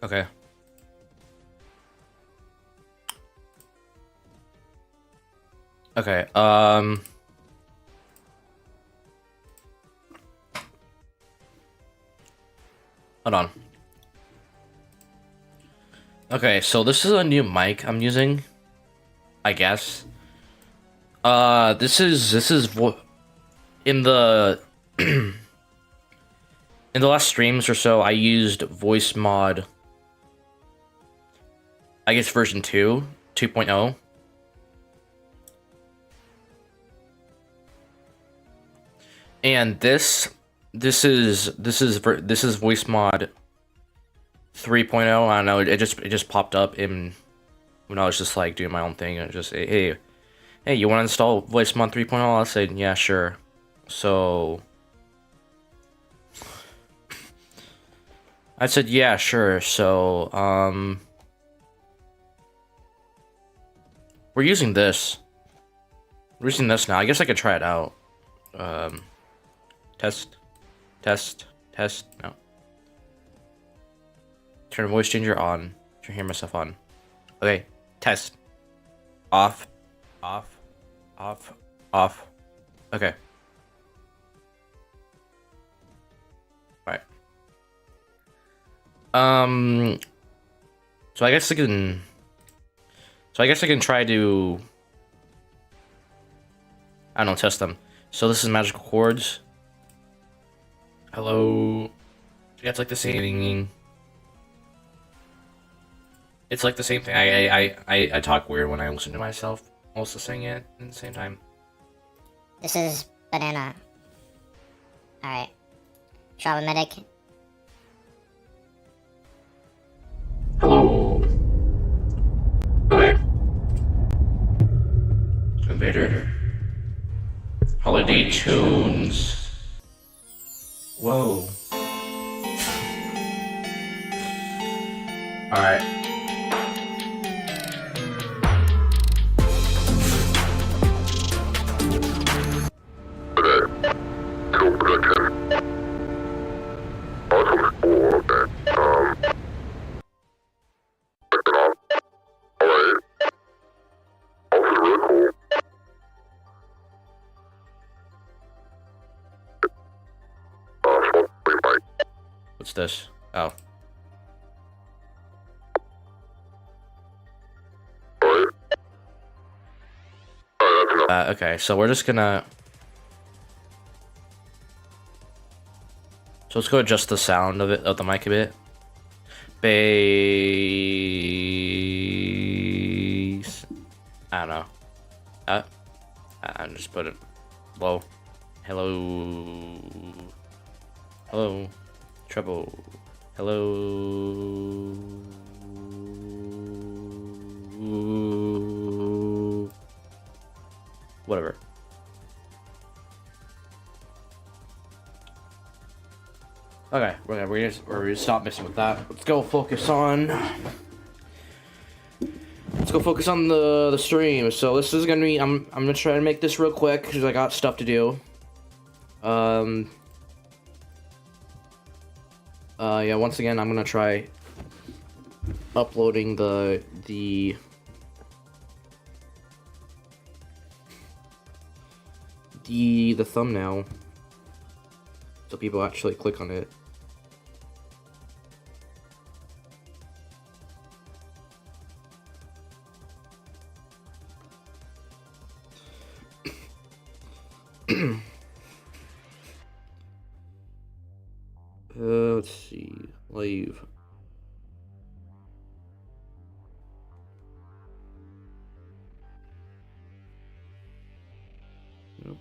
Okay. Okay, hold on. Okay, so this is a new mic I'm using, I guess. This is in the in the last streams or so, I used voice mod, I guess version 2.0. And this is voice mod 3.0. I don't know, it just popped up in when I was just like doing my own thing, and it just hey, you want to install voice mod 3.0? I said, yeah, sure. So I said, yeah, sure. So we're using this. We're using this now. I guess I could try it out. Test. No. Turn voice changer on. Turn hear myself on. Okay. Test. Off. Okay. Right. So I guess I can. So I guess I can try to. I don't know. Test them. So this is magical chords. Hello. Yeah, it's like the same. It's like the same thing. I talk weird when I listen to myself. Also sing it at the same time. This is banana. Alright. Travel medic. Hello. Okay. Invader. Holiday tunes. Whoa. Alright. What's this? Oh. Okay, so we're just gonna... So let's go adjust the sound of it, of the mic a bit. Bass... I don't know. Just put it low. Hello. Hello. Treble. Hello. Whatever. Okay, we're gonna stop messing with that. Let's go focus on. Let's go focus on the stream. So this is gonna be. I'm gonna try to make this real quick because I got stuff to do. Yeah, once again, I'm gonna try uploading the thumbnail so people actually click on it. Let's see, live. Nope.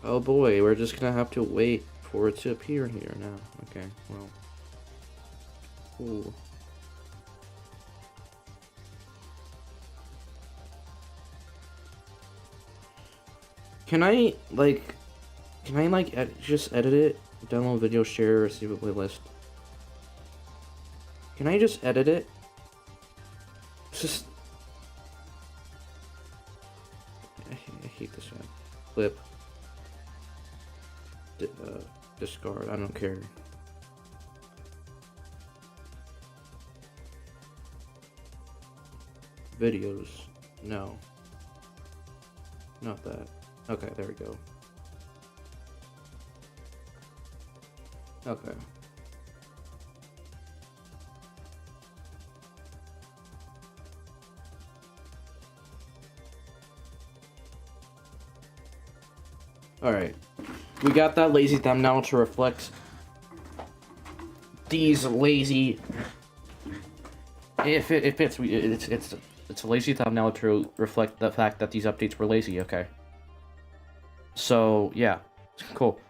Oh boy, we're just gonna have to wait for it to appear here now. Okay, well. Ooh. Can I just edit it? Download video, share, receive a playlist. Can I just edit it? just... I hate this one. Clip. Discard, I don't care. Videos, no. Not that. Okay, there we go. Okay. Alright. We got that lazy thumbnail to reflect these lazy... It's a lazy thumbnail to reflect the fact that these updates were lazy, okay. So, yeah. Cool.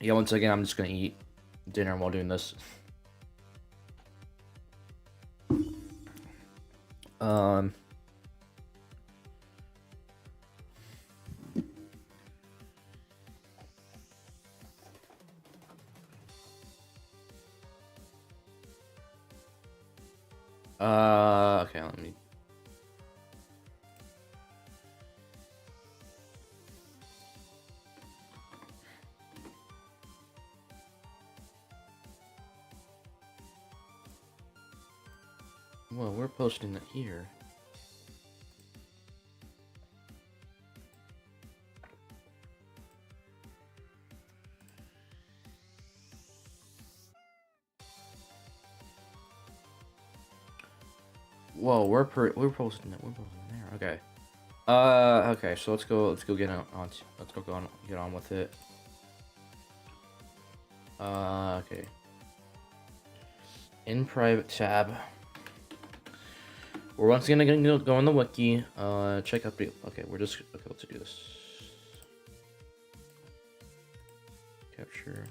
Yeah, once again, I'm just gonna eat dinner while doing this. Okay, let me... Well, we're posting it here. Whoa, we're posting it. We're posting it there. Okay. Okay. So let's go get on with it. Okay. In private tab. We're once again gonna go on the wiki. Check update. Okay, let's do this. Capture.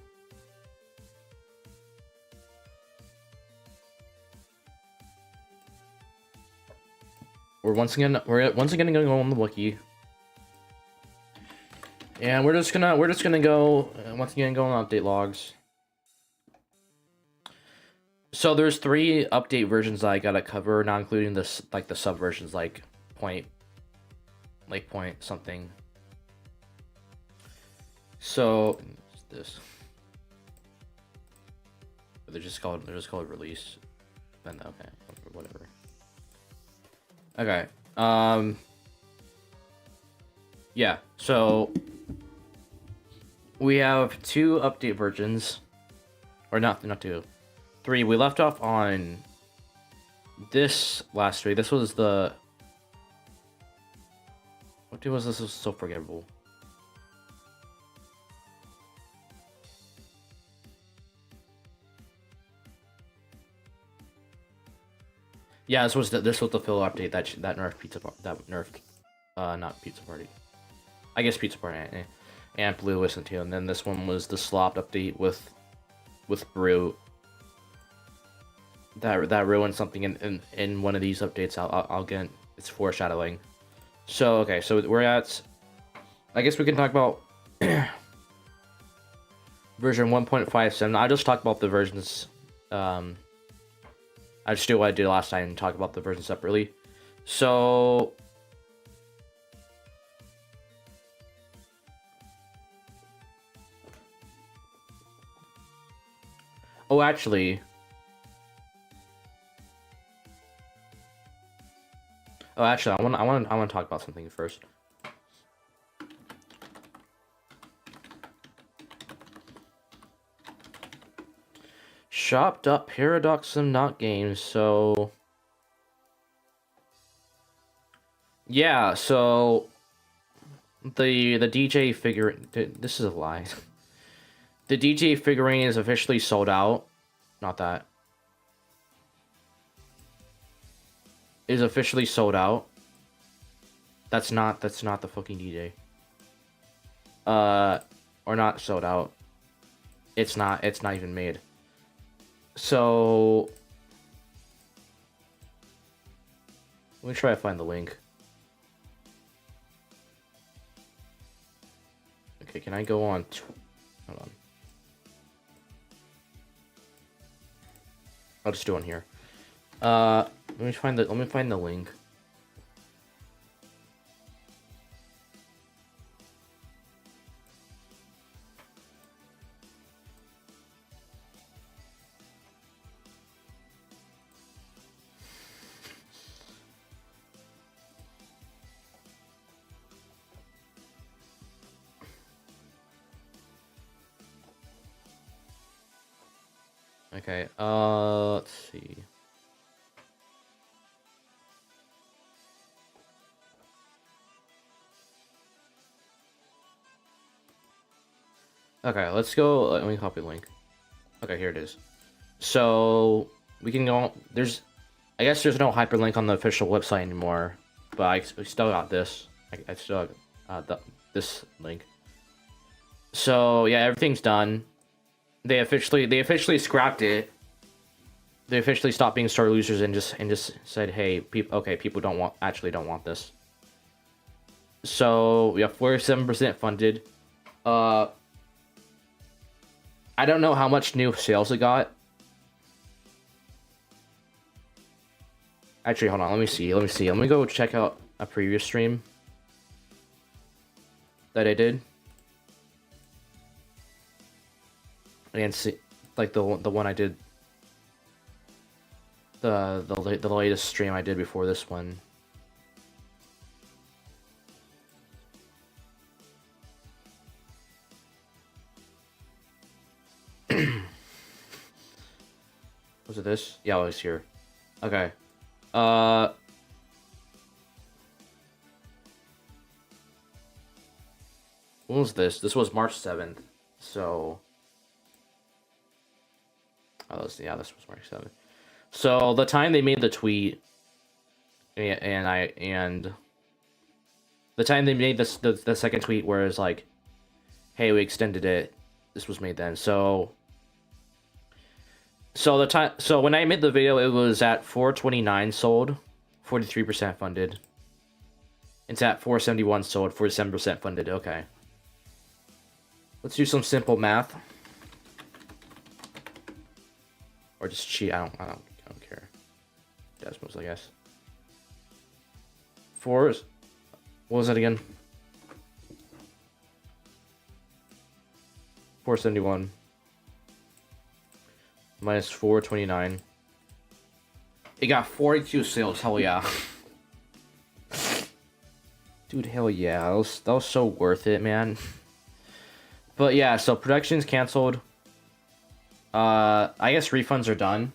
We're once again gonna go on the wiki. And we're just gonna go once again go on update logs. So there's 3 update versions that I gotta cover, not including this the sub versions like point something. So this. They're just called release. Then okay, whatever. Okay. Yeah. So we have 2 update versions, or not 2. 3. We left off on this last week. This was the... What day was this? This was so forgettable. Yeah, this was the filler update that nerfed not Pizza Party. I guess Pizza Party and Blue listened to, and then this one was the slopped update with Brew. That ruined something in one of these updates. I'll get it's foreshadowing. So okay, so we're at. I guess we can talk about version 1.57. I just talked about the versions. I just do what I did last time and talk about the versions separately. So. Oh, actually. I want to talk about something first. Shop.paradoxum not games. So yeah, so the DJ figure. This is a lie. The DJ figurine is officially sold out. Not that. Is officially sold out. That's not the fucking DJ. Or not sold out. It's not even made. So let me try to find the link. Okay, can I go on? Hold on. I'll just do one here. Let me find the link. Okay, let's see. Okay, let's go. Let me copy the link. Okay, here it is. So we can go. I guess there's no hyperlink on the official website anymore, but we still got this. I still got this link. So yeah, everything's done. They officially scrapped it. They officially stopped being star losers and just said, hey, people don't want this. So we have 47% funded. I don't know how much new sales it got. Actually, hold on. Let me see. Let me go check out a previous stream that I did. And see, like the one I did. The latest stream I did before this one. Was it this? Yeah, it was here. Okay. When was this? This was March 7th. So this was March 7th. So the time they made the tweet and the time they made the second tweet where it's like, hey, we extended it, this was made then. So when I made the video, it was at 429 sold, 43% funded. It's at 471 sold, 47% funded. Okay. Let's do some simple math. Or just cheat. I don't care. Decimals, I guess. What was that again? 471 minus 429. It got 42 sales. Hell yeah. Dude, hell yeah. That was so worth it, man. But yeah, so production's canceled. I guess refunds are done.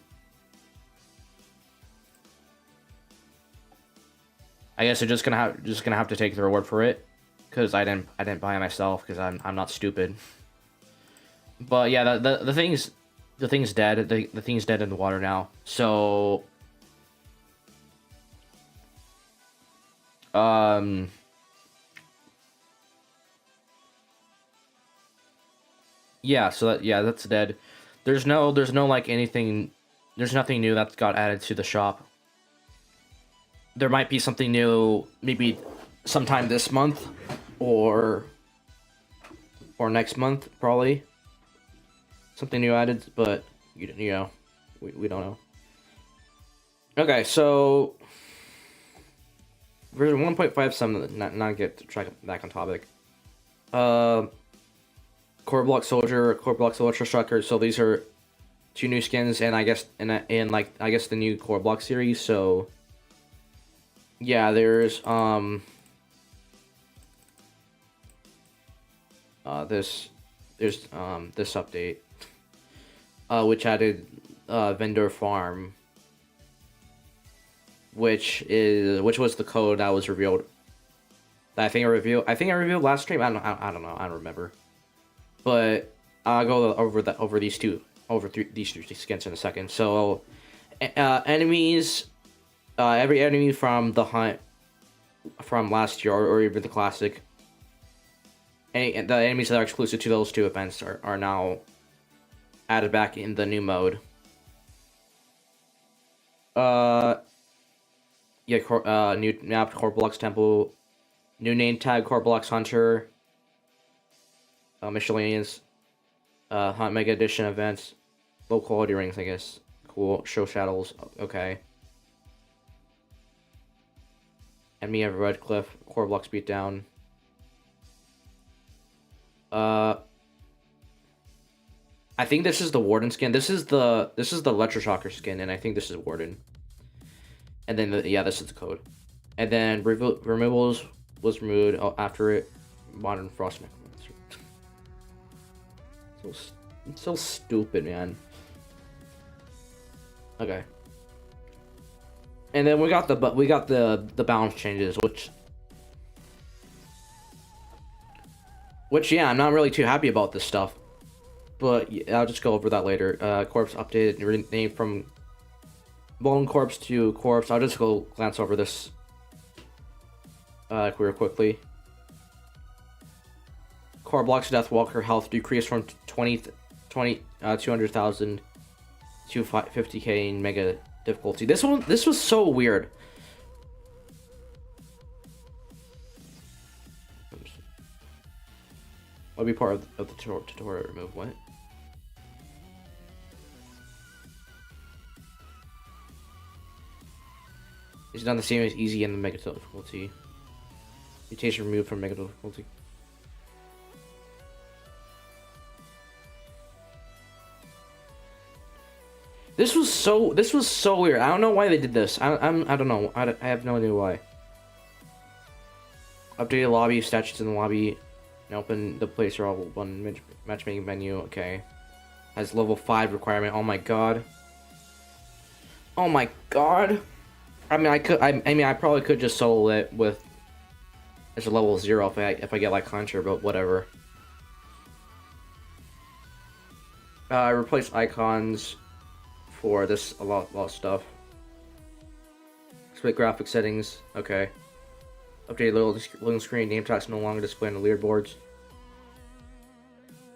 I guess they're just gonna have to take their word for it, because I didn't buy it myself, because I'm not stupid. But yeah, the thing's dead. The thing's dead in the water now. So yeah, so that's dead. There's no like anything. There's nothing new that got added to the shop. There might be something new, maybe sometime this month, or next month, probably. Something new added, but you know, we don't know. Okay, so version 1.57. Not get track back on topic. Core Block Soldier, Core Block Soldier Striker. So these are two new skins, and I guess the new Core Block series. So yeah, there's this update, which added vendor farm, which was the code that was revealed. That I think I revealed last stream. I don't know. I don't remember. But I'll go over these two skins in a second. So enemies, every enemy from the hunt from last year or even the classic. The enemies that are exclusive to those two events are now added back in the new mode. New map, Core Blocks Temple, new name tag, Core Blocks Hunter, Miscellaneous, Hunt Mega Edition events, low quality rings, I guess. Cool. Show shadows. Okay. Enemy of Red Cliff. Core blocks beat down. I think this is the Warden skin. This is the Electroshocker skin, and I think this is Warden. And then this is the code. And then removals was removed after it. Modern Frost Necromancer. So stupid, man. Okay. And then we got the balance changes, which yeah, I'm not really too happy about this stuff. But yeah, I'll just go over that later. Corpse updated, renamed from Bone Corpse to Corpse. I'll just go glance over this real quickly. Core blocks Deathwalker health decreased from 200,000 to 50k in mega difficulty. This was so weird. I'll be part of the tutorial remove. What? It's not the same as easy and the mega difficulty. Mutation removed from mega difficulty. This was so weird. I don't know why they did this. I don't know. I have no idea why. Updated lobby, statues in the lobby. And open the place or all one matchmaking menu. Okay. Has level 5 requirement. Oh my god. Oh my god. I mean, I probably could just solo it with as a level 0 if I get like Hunter, but whatever. Replace icons for this a lot of stuff. Split graphic settings. Okay. Updated loading screen. Name tags no longer displayed on the leaderboards.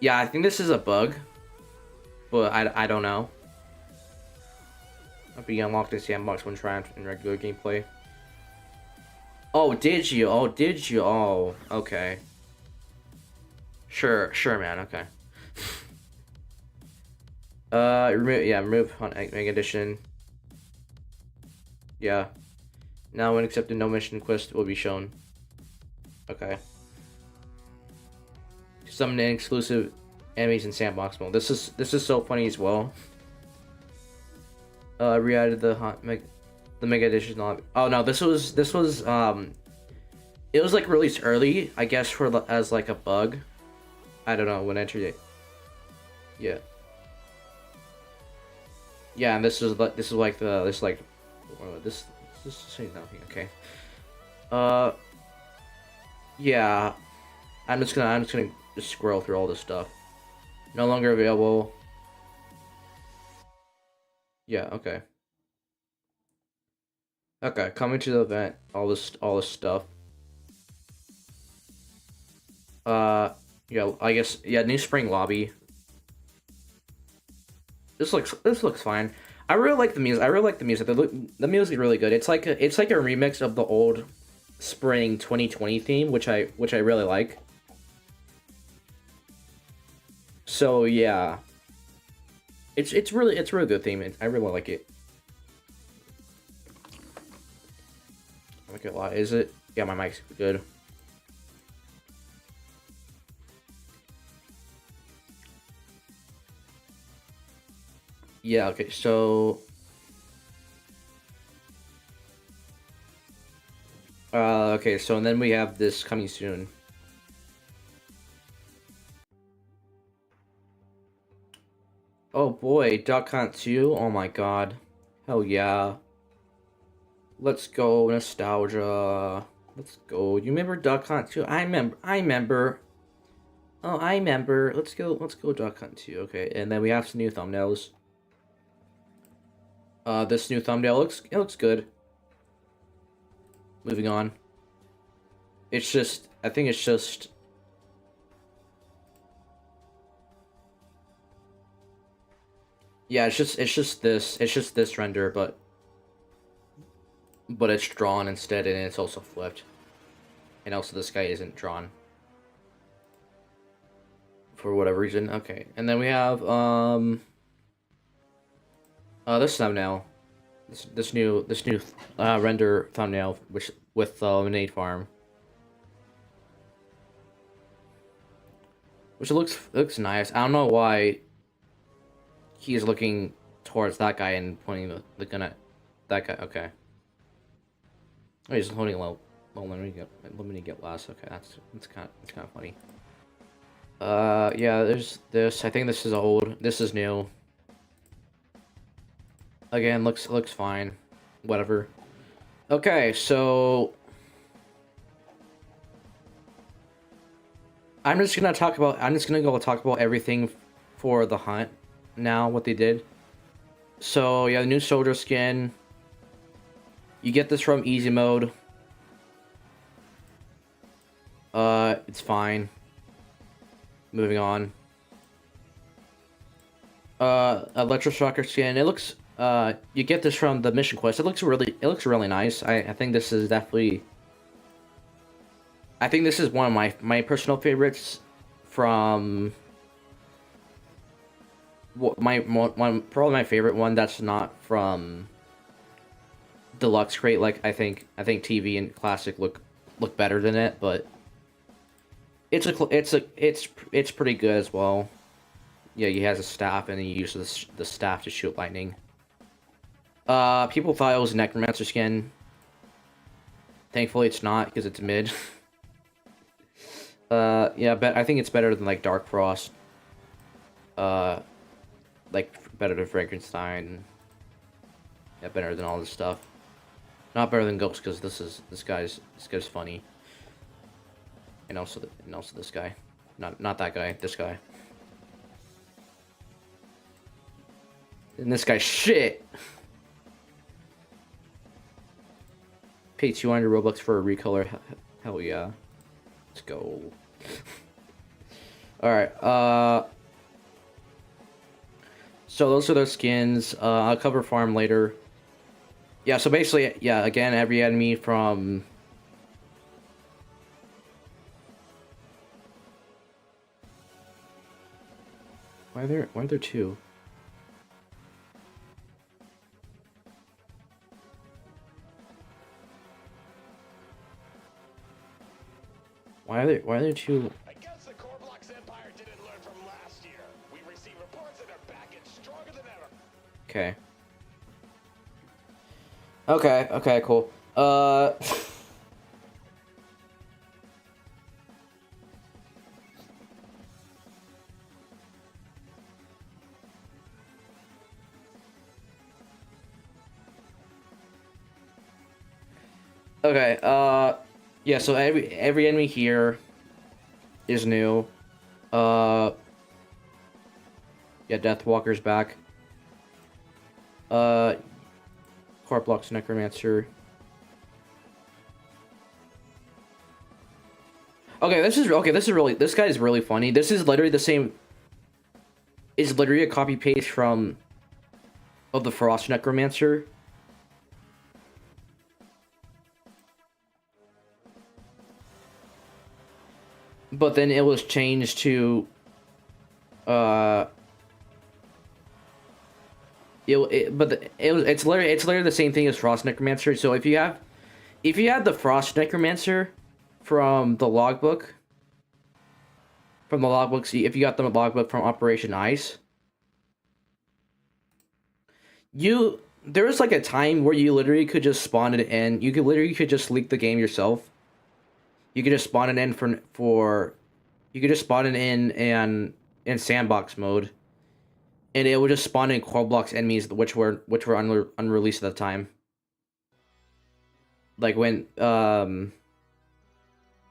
Yeah, I think this is a bug, but I don't know. I'll be unlocked in sandbox when trying in regular gameplay. Oh, did you? Oh, did you? Oh, okay. Sure, man. Okay. Remove Hunt Mega Edition. Yeah. Now when accepted, no mission quest will be shown. Okay. Summon an exclusive enemies in sandbox mode. This is so funny as well. Re-added the Mega Edition lobby. Oh no, this was it was like released early, I guess, for as like a bug. I don't know when entered it. Yeah. Yeah, and this is saying nothing. Okay. Yeah. I'm just gonna just scroll through all this stuff. No longer available. Yeah. Okay. Okay. Coming to the event. All this stuff. Yeah. I guess. Yeah. New spring lobby. This looks fine. I really like the music. The music is really good. It's like a remix of the old spring 2020 theme, which I really like. So yeah, it's really good theme. I really like it. I like it a lot. Is it? Yeah, my mic's good. Yeah, okay, so okay, so and then we have this coming soon. Oh boy, Duck Hunt 2. Oh my god. Hell yeah. Let's go, nostalgia. Let's go. You remember Duck Hunt 2? I remember. Oh, I remember. Let's go Duck Hunt 2. Okay, and then we have some new thumbnails. This new thumbnail looks good. Moving on. It's just, I think it's just. Yeah, it's just this render, but it's drawn instead, and it's also flipped. And also this guy isn't drawn. for whatever reason. Okay, and then we have this thumbnail, this new render thumbnail, which with Lemonade Farm, which looks nice. I don't know why he's looking towards that guy and pointing the gun at that guy. Okay. Oh, he's holding low. Well, let me get last. Okay, that's kind of funny. Yeah, there's this. I think this is old. This is new. Again, looks fine. Whatever. Okay, so I'm just gonna go talk about everything for the hunt now, what they did. So yeah, the new soldier skin. You get this from easy mode. It's fine. Moving on. Electroshocker skin. It looks. You get this from the mission quest. It looks really nice. I think this is definitely. I think this is one of my personal favorites from. Probably my favorite one that's not from. Deluxe crate. Like I think TV and classic look better than it, but. It's pretty good as well. Yeah, he has a staff and he uses the staff to shoot lightning. People thought it was a Necromancer skin. Thankfully, it's not because it's mid. Yeah, but I think it's better than like Dark Frost. Like better than Frankenstein. Yeah, better than all this stuff. Not better than Ghost because this guy's funny. And also this guy, not that guy, this guy. And this guy shit. Pay 200 Robux for a recolor. Hell yeah. Let's go. Alright, so those are the skins. I'll cover farm later. Yeah, so basically, yeah, again, every enemy from... Why are there two? Why are there two? I guess the Corblox Empire didn't learn from last year. We received reports that they're back and stronger than ever. Okay. Okay, cool. Okay, yeah, so every enemy here is new. Yeah, Deathwalker's back. Corblox Necromancer. This guy is really funny. This is literally the same. Is literally a copy paste of the Frost Necromancer. But then it was changed to, it's literally the same thing as Frost Necromancer. So if you have the Frost Necromancer from the logbook, if you got the logbook from Operation Ice, there was like a time where you literally could just spawn it in. You could just leak the game yourself. You could just spawn it in you could just spawn it in sandbox mode, and it would just spawn in Corblox enemies which were unreleased at the time. Like when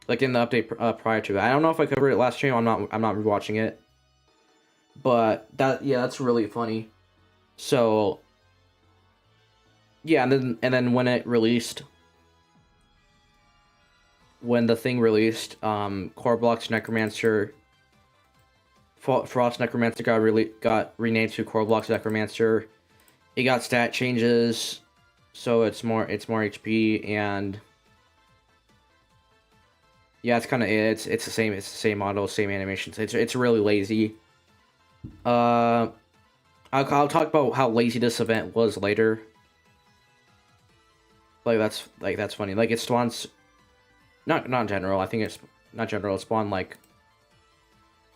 like in the update prior to it. I don't know if I covered it last stream. I'm not rewatching it, but that's really funny. So yeah, and then when it released. When the thing released, Corblox Necromancer, Frost Necromancer got renamed to Corblox Necromancer. It got stat changes, so it's more HP, and Yeah, it's kind of it's the same model, same animations. It's really lazy. I'll talk about how lazy this event was later. That's funny. Like it spawns, not general. I think it's not general. It spawned like,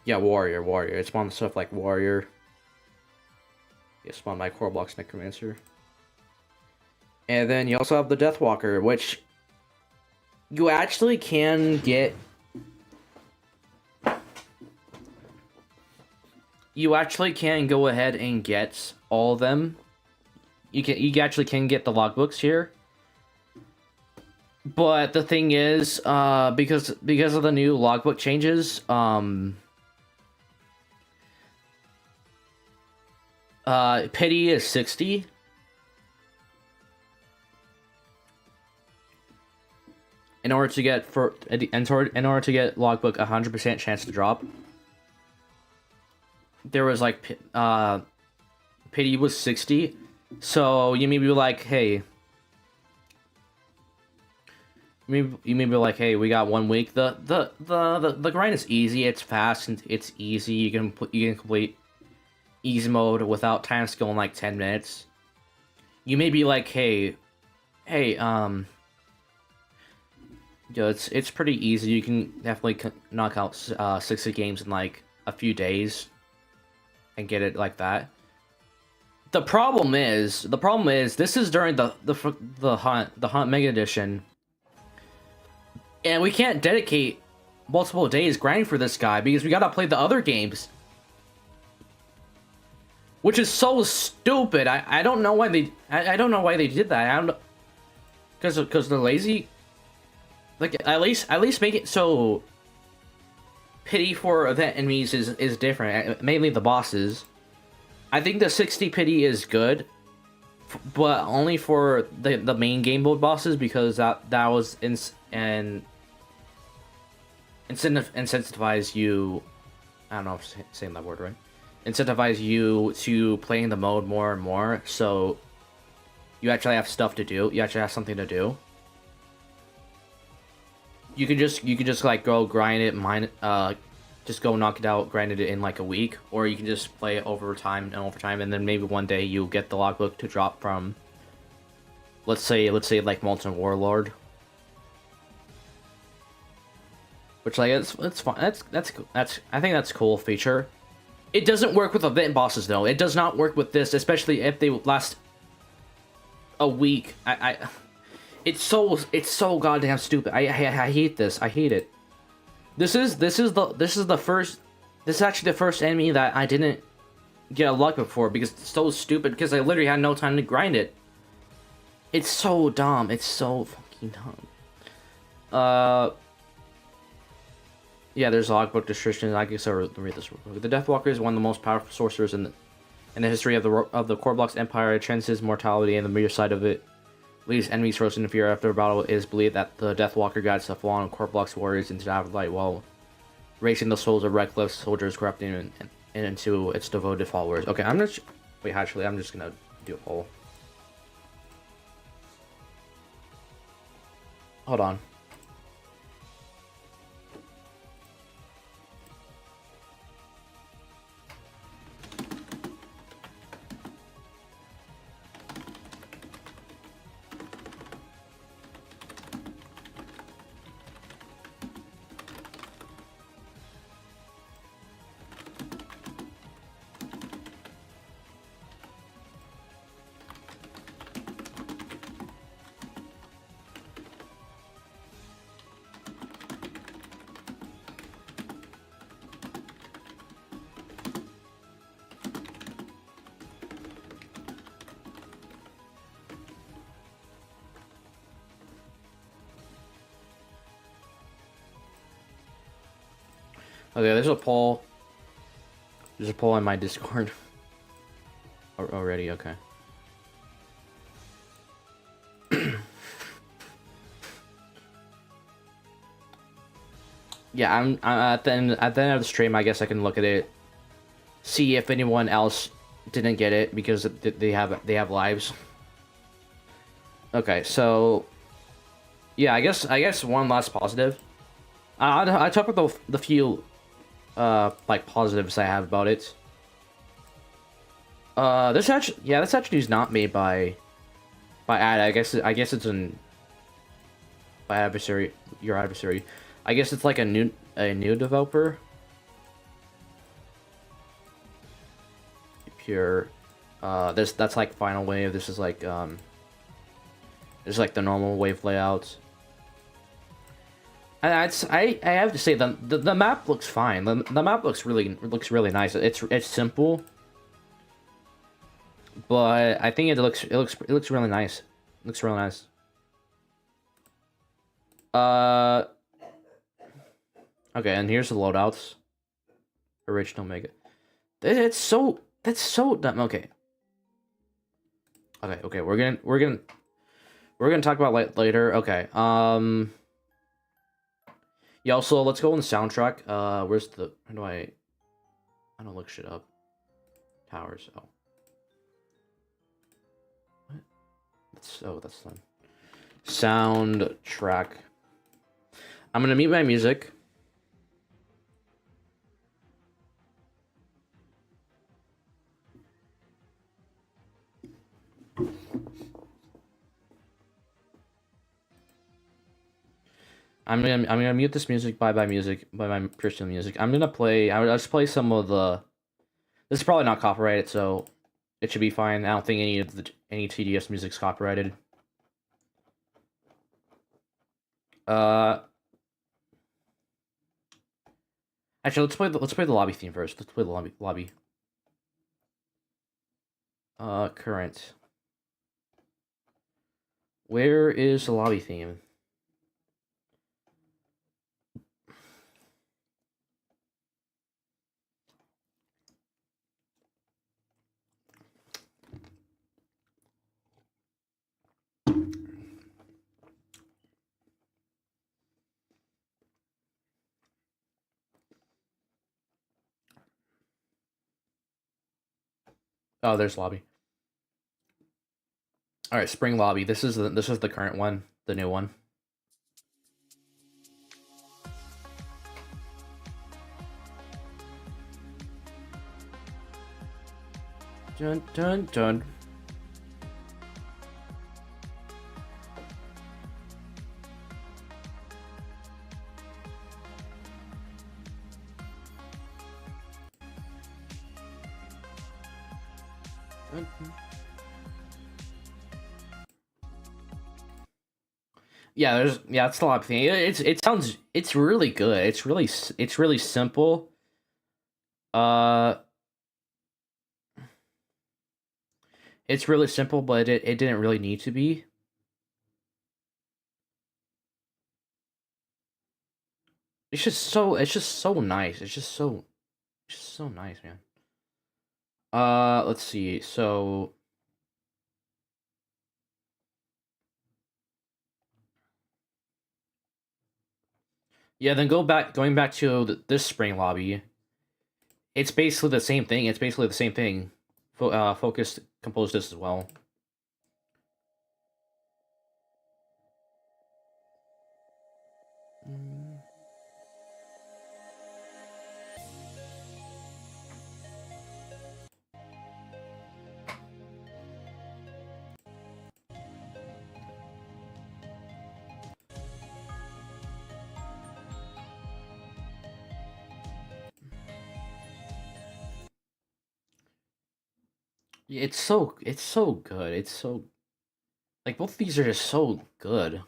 yeah, warrior. It spawned stuff like warrior. It spawned my core blocks necromancer. And then you also have the Deathwalker, which you actually can get. You actually can go ahead and get all of them. You actually can get the logbooks here. But the thing is, because of the new logbook changes, pity is 60. In order to get logbook 100% chance to drop, there was like pity was 60. So you may be like, hey. You may be like, hey, we got 1 week. The grind is easy. It's fast and it's easy. You can complete easy mode without time skill in like 10 minutes. You may be like, hey, yo, it's pretty easy. You can definitely knock out 60 games in like a few days and get it like that. The problem is this is during the hunt mega edition. And we can't dedicate multiple days grinding for this guy because we gotta play the other games. Which is so stupid. I don't know why they don't know why they did that. I don't know, because they're lazy. Like at least make it so pity for event enemies is different, mainly the bosses. I think the 60 pity is good, but only for the main game mode bosses because that was incentivize you. I don't know if I'm saying that word right. Incentivize you to playing the mode more and more, so you actually have stuff to do. You actually have something to do. You can just like go grind it, just go knock it out, grind it in like a week, or you can just play it over time, and then maybe one day you'll get the logbook to drop from. Let's say like Molten Warlord. Which like it's fine. That's I think that's a cool feature. It doesn't work with event bosses though. It does not work with this, especially if they last a week. It's so goddamn stupid. I hate this. I hate it. This is actually the first enemy that I didn't get a logbook for because it's so stupid because I literally had no time to grind it. It's so dumb. It's so fucking dumb. Yeah, there's logbook description. I guess I'll read this real quick. The Deathwalker is one of the most powerful sorcerers in the history of the Core Block's empire. It transcends mortality, and the mere sight of it leaves enemies frozen in fear. After a battle, it is believed that the Deathwalker guides the fallen Core Block's warriors into the afterlife while raising the souls of reckless soldiers, corrupting and into its devoted followers. Okay, I'm just gonna do a poll. Hold on. Okay, there's a poll. There's a poll on my Discord. Already, okay. Yeah, I'm at the end of the stream. I guess I can look at it, see if anyone else didn't get it because they have lives. Okay, so yeah, I guess one last positive. I talk about the few like positives I have about it. This actually is not made by ad. I guess it's an by adversary your adversary. I guess it's like a new developer. Pure. That's like final wave. This is like the normal wave layout. And I have to say the map looks fine. The map looks really nice. It's simple, but I think it looks really nice. It looks really nice. Okay, and here's the loadouts. Original Mega. That's so dumb. Okay. Okay. We're gonna talk about later. Okay. Yeah. Also, let's go on the soundtrack. Where's the? How do I don't look shit up. Towers. Oh. What? That's done. Soundtrack. I'm gonna mute my music. I'm gonna mute this music. Bye my personal music. I'm gonna play. I'll just play some of the. This is probably not copyrighted, so it should be fine. I don't think any TDS music's copyrighted. Actually, let's play the lobby theme first. Let's play the lobby. Current. Where is the lobby theme? Oh, there's lobby. All right, spring lobby. This is the current one, the new one. Dun dun dun. It's the lobby thing. It's really good. It's really simple. Uh, it's really simple, but it didn't really need to be. It's just so nice. It's just so nice, man. Let's see. So yeah, then going back to this spring lobby. It's basically the same thing. Focus composed this as well. Yeah, it's so good. It's so like both of these are just so good.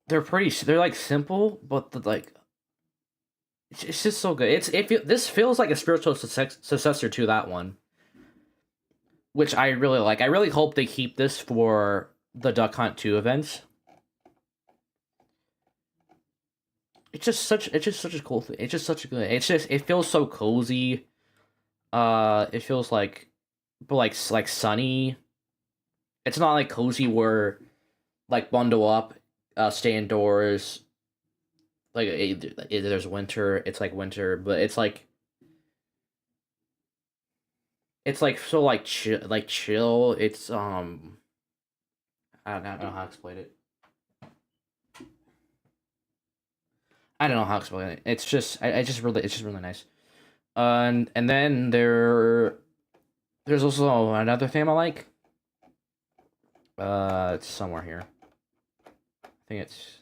They're like simple, but it's just so good. This feels like a spiritual successor to that one, which I really like. I really hope they keep this for the Duck Hunt 2 events. It's just such a cool thing. It's just such a good. It feels so cozy. It feels like, but like sunny. It's not like cozy where, like bundle up, stay indoors. Like there's winter. It's like winter, but it's like so like chill. It's I don't know how to explain it. I don't know how to explain it. It's just it's just really nice. And then there's also another theme I like. It's somewhere here. I think it's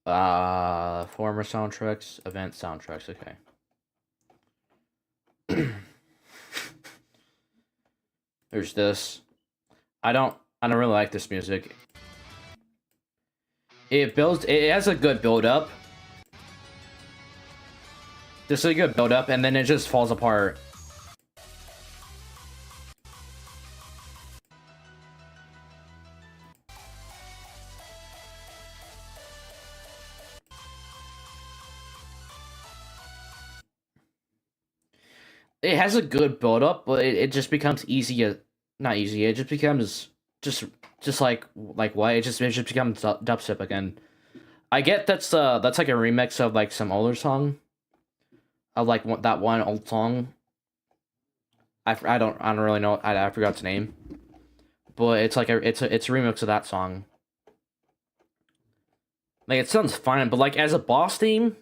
former soundtracks, event soundtracks. Okay. There's this. I don't really like this music. It has a good build up. There's a good build up, and then it just falls apart. It has a good build up, but it just becomes easy. Not easy. It just becomes just like what it just becomes dubstep again. I get that's like a remix of like some older song. Of like that one old song. I don't really know. I forgot its name, but it's like it's a remix of that song. Like it sounds fine, but like as a boss theme,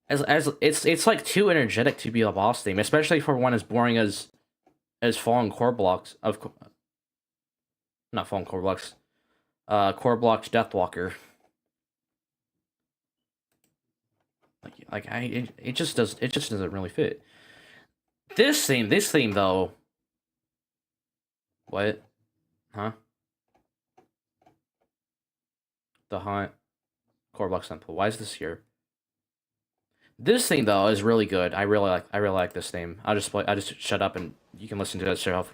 as it's like too energetic to be a boss theme, especially for one as boring as Fallen Core Blocks not Fallen Core Blocks, Core Blocks Deathwalker. It just doesn't really fit. This theme though. What? Huh? The Hunt Core Blocks Temple. Why is this here? This theme though is really good. I really like this theme. I'll just shut up and you can listen to it yourself.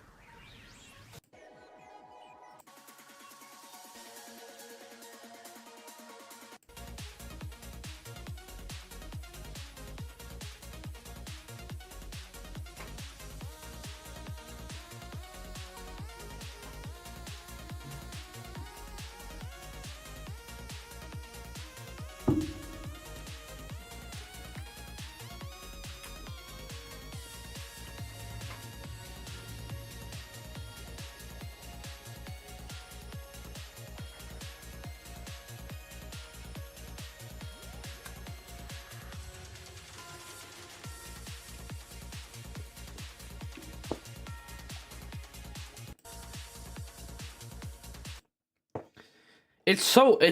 It's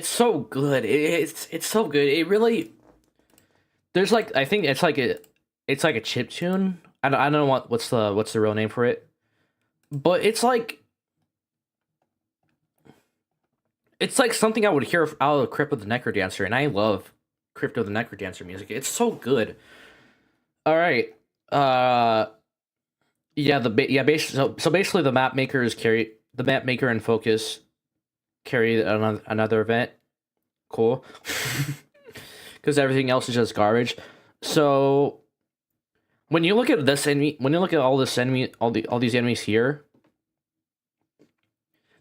so good. It's so good. It really there's like I think it's like a chip tune. I don't know what's the real name for it, but it's like something I would hear out of Crypt of the Necrodancer, and I love Crypt of the Necrodancer music. It's so good. All right. Yeah. So basically the map makers carry the map maker and focus carry another event. Cool. Because everything else is just garbage. So when you look at this enemy, when you look at all these enemies here,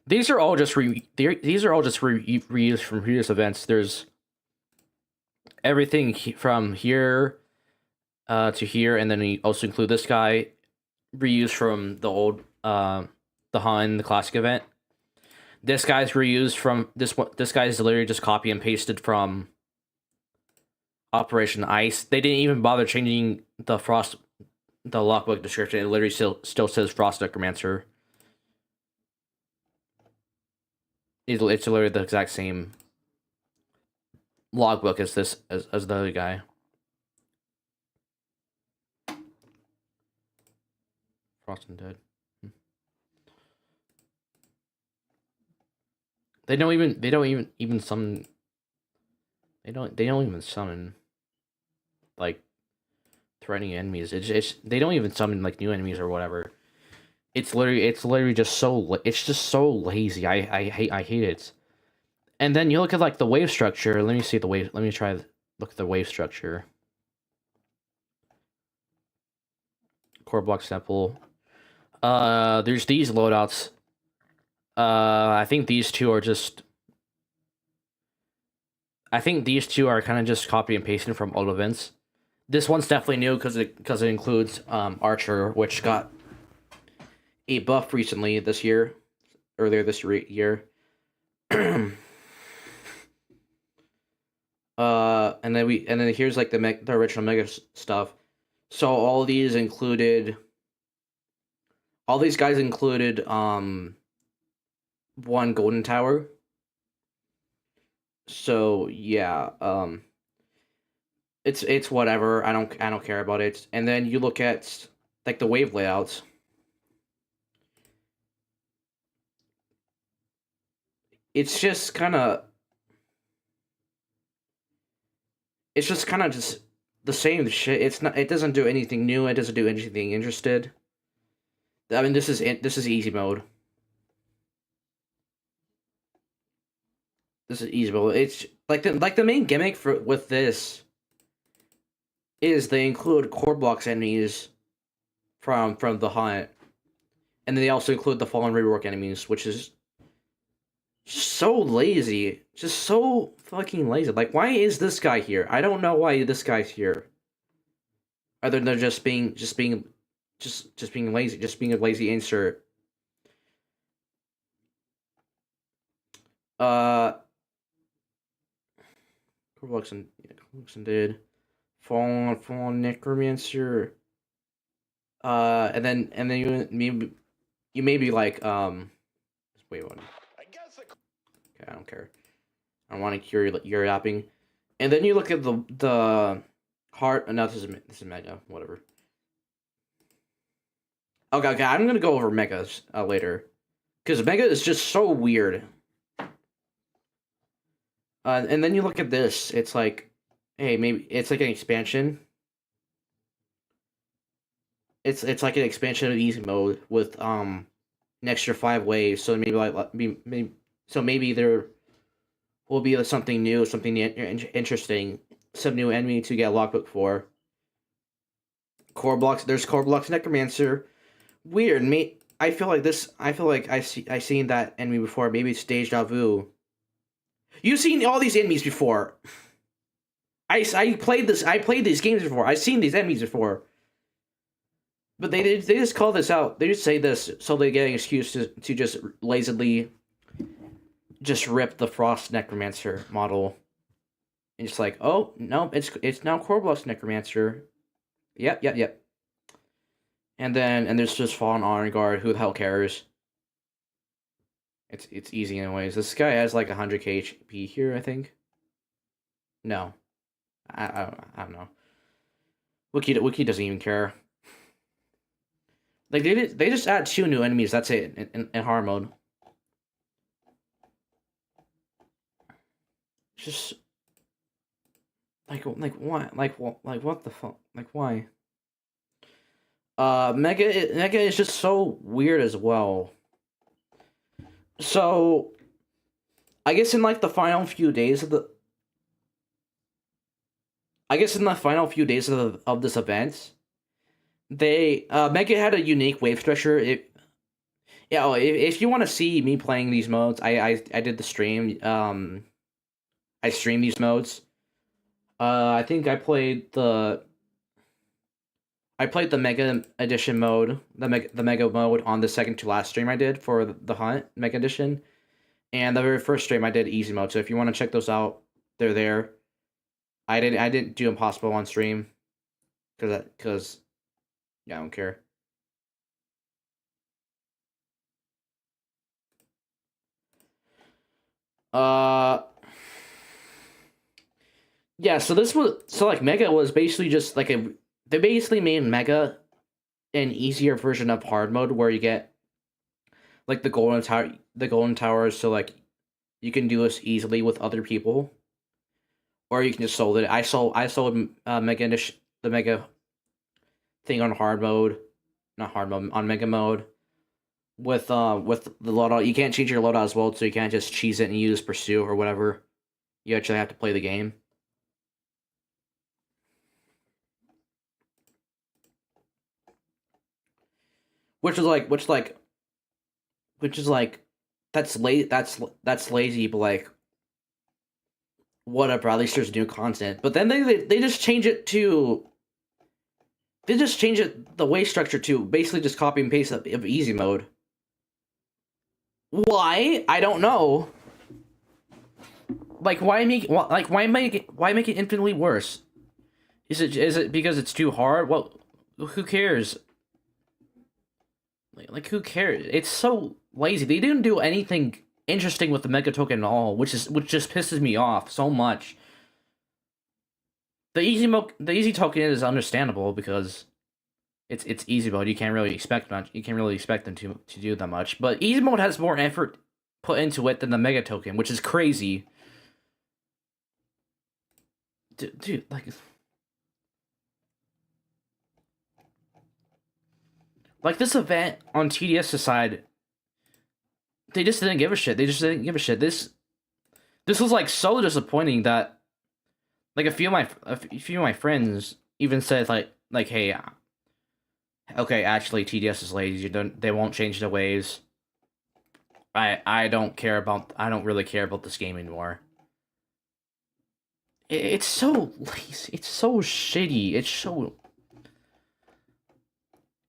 these are all just reused from previous events. There's everything from here to here, and then we also include this guy reused from the old the Han the classic event. This guy's reused from this one. This guy's literally just copy and pasted from Operation Ice. They didn't even bother changing the logbook description. It literally still says Frost Necromancer. It's literally the exact same logbook as the other guy. Frost and Dead. They don't even summon. They don't even summon like threatening enemies. They don't even summon like new enemies or whatever. It's literally just so lazy. I hate it. And then you look at like the wave structure. Let me see the wave. Let me try look at the wave structure. Core Block Temple. There's these loadouts. I think these two are just. I think these two are kind of just copy and pasting from old events. This one's definitely new because it includes Archer, which got a buff recently this year, earlier this year. And then here's like the original Mega stuff. So all these guys included one golden tower. So yeah, it's whatever. I don't care about it. And then you look at like the wave layouts. It's just kind of just the same shit. It doesn't do anything new. It doesn't do anything interested. I mean, this is easy mode. This is easy mode. It's like the main gimmick with this is they include core blocks enemies from the hunt, and then they also include the fallen rework enemies, which is so lazy, just so fucking lazy. Like, why is this guy here? I don't know why this guy's here. Other than just being lazy, just being a lazy insert. Uh, Corvluxen did fallen necromancer. And then you may be like wait one. I guess the Okay, I don't care. I don't want to cure your yapping. And then you look at the heart. No, this is mega. Whatever. Okay. I'm gonna go over megas later, because mega is just so weird. And then you look at this. It's like, hey, maybe it's like an expansion. It's like an expansion of easy mode with an extra 5 waves. So maybe there will be something new, something interesting, some new enemy to get a lockbook for. Core blocks. There's core blocks necromancer. Weird. I feel like I seen that enemy before. Maybe it's deja vu. You've seen all these enemies before. I played these games before. I've seen these enemies before. But they just call this out. They just say this so they get an excuse to just lazily just rip the Frost Necromancer model. And it's like, oh no, it's now Corblux Necromancer. Yep. And there's just Fallen Iron Guard. Who the hell cares? It's easy anyways. This guy has like 100k HP here, I think. No, I don't know. Wiki doesn't even care. Like they just add 2 new enemies. That's it in hard mode. Just like why? Like what the fuck? Like why? Mega is just so weird as well. So I guess in like the final few days of this event, they Mega had a unique wave structure. If you want to see me playing these modes, I did the stream. I streamed these modes. I think I played the Mega Edition mode, the Mega mode on the second to last stream I did for the Hunt Mega Edition, and the very first stream I did easy mode. So if you want to check those out, they're there. I didn't do impossible on stream, because yeah, I don't care. Yeah, so like Mega was basically just like they basically made Mega an easier version of hard mode where you get like the golden towers, so like you can do this easily with other people, or you can just sold it. I sold Mega the Mega thing on hard mode, not hard mode, on Mega mode with the loadout. You can't change your loadout as well, so you can't just cheese it and use pursue or whatever. You actually have to play the game. Which is like that's lazy, but like whatever. At least there's new content. But then they just change it to They just change the wave structure to basically just copy and paste of easy mode. Why? I don't know. Like, why make it infinitely worse? Is it because it's too hard? Well, who cares? Like who cares? It's so lazy. They didn't do anything interesting with the mega token at all, which just pisses me off so much. The easy token is understandable because it's easy mode. You can't really expect much. You can't really expect them to do that much. But easy mode has more effort put into it than the mega token, which is crazy. Dude, like this event on TDS side, they just didn't give a shit. They just didn't give a shit. This was like so disappointing that like a few of my friends even said like hey, okay, actually TDS is lazy. They won't change the waves. I don't really care about this game anymore. It's so lazy. It's so shitty. It's so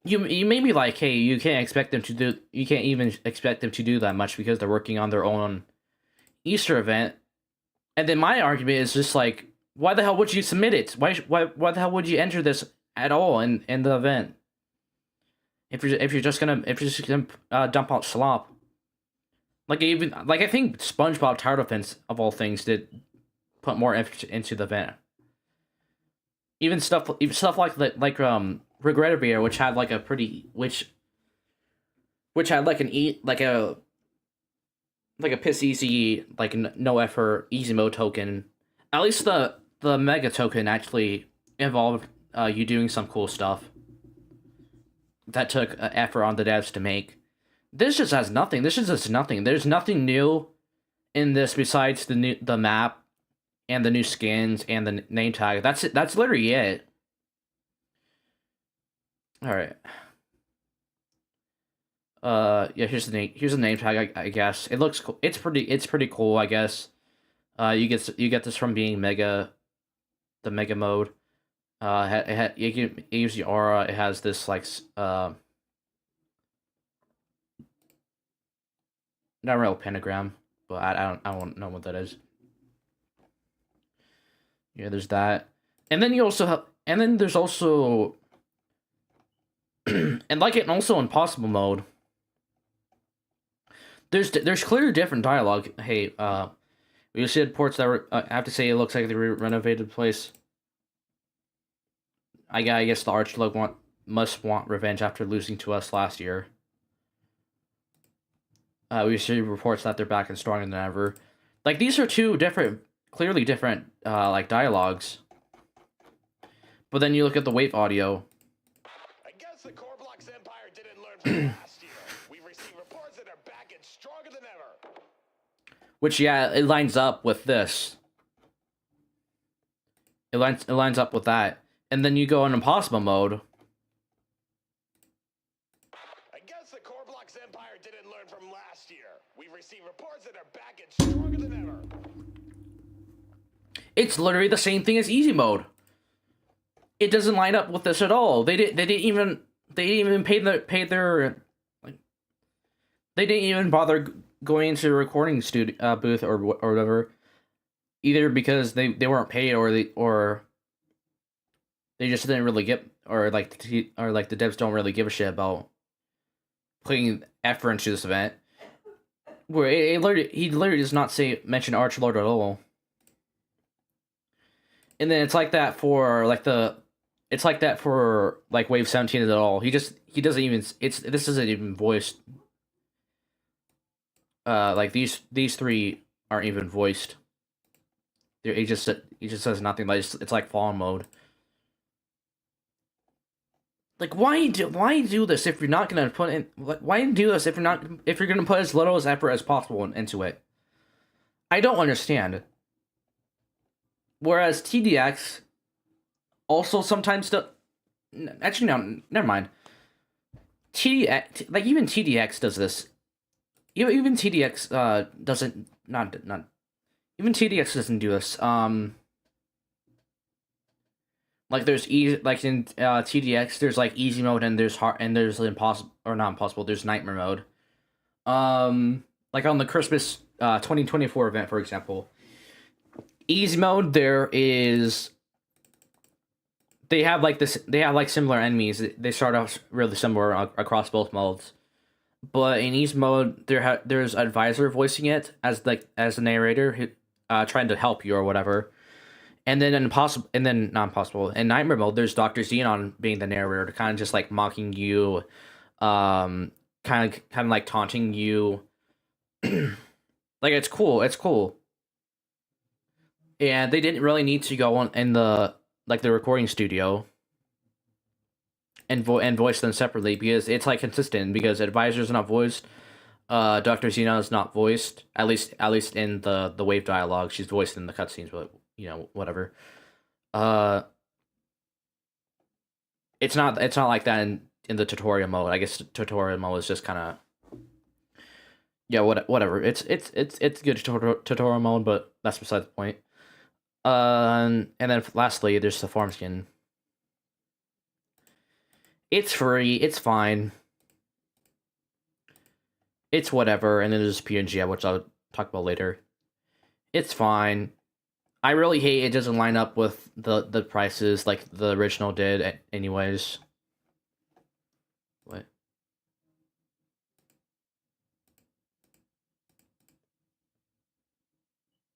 you may be like, hey, you can't even expect them to do that much because they're working on their own Easter event. And then my argument is just like, why the hell would you submit it? Why the hell would you enter this at all in the event? If you're just gonna dump out slop. Like I think SpongeBob Tower Defense of all things did put more effort into the event. Even stuff like Regrettabia, which had like a pretty which had like a piss easy like no effort easy mode token. At least the mega token actually involved you doing some cool stuff that took effort on the devs to make. This just has nothing. This is just nothing. There's nothing new in this besides the map and the new skins and the name tag. That's it. That's literally it. All right. Yeah. Here's the name tag. I guess it looks cool. It's pretty cool. I guess. You get this from being the mega mode. It gives you aura. It has this like not a real pentagram, but I don't know what that is. Yeah, there's that, and then you also have, and then there's also, and like it also in possible mode. There's clear different dialogue. Hey, we said ports that were. I have to say, it looks like they renovated the place. I guess the Archlug must want revenge after losing to us last year. We received reports that they're back and stronger than ever. Like these are two clearly different like dialogues. But then you look at the wave audio. I guess the Core Block's Empire didn't learn from last year. We've received reports that they're back and stronger than ever. Which yeah, it lines up with this. It lines up with that. And then you go in impossible mode. I guess the Core Block's Empire didn't learn from last year. We've received reports that they're back and stronger than ever. It's literally the same thing as easy mode. It doesn't line up with this at all. They didn't even pay their like, they didn't even bother going into a recording studio booth or whatever, either because they weren't paid or they just didn't really get or like the devs don't really give a shit about putting effort into this event. Where he literally does not mention Archlord at all. And then it's like that for Wave 17 at all. He doesn't even this isn't even voiced. Like these three aren't even voiced. He just says nothing. Like it's like fallen mode. Like why do this if you're not gonna put in? Why do this if you're gonna put as little as effort as possible into it? I don't understand. Whereas TDX also sometimes actually no, never mind. TDX like even TDX does this. Even TDX doesn't not even TDX doesn't do this. like there's easy, like in TDX, there's like easy mode and there's hard and there's impossible or not impossible. There's nightmare mode. Like on the Christmas 2024 event, for example, easy mode there is they have like this. They have like similar enemies. They start off really similar across both modes. But in easy mode, there's advisor voicing it as the narrator who trying to help you or whatever. And then not impossible. In nightmare mode, there's Dr. Xenon being the narrator, kind of just like mocking you, kind of like taunting you. Like it's cool. It's cool. And they didn't really need to go on in the recording studio and voice them separately because it's like consistent because advisor's not voiced. Dr. Xenon is not voiced, at least in the wave dialogue. She's voiced in the cutscenes, but whatever. It's not like that in the tutorial mode. I guess tutorial mode is just kind of whatever. It's good tutorial mode, but that's beside the point. And then lastly, there's the farm skin. It's free. It's fine. It's whatever. And then there's PNG, which I'll talk about later. It's fine. I really hate it doesn't line up with the prices like the original did anyways. What?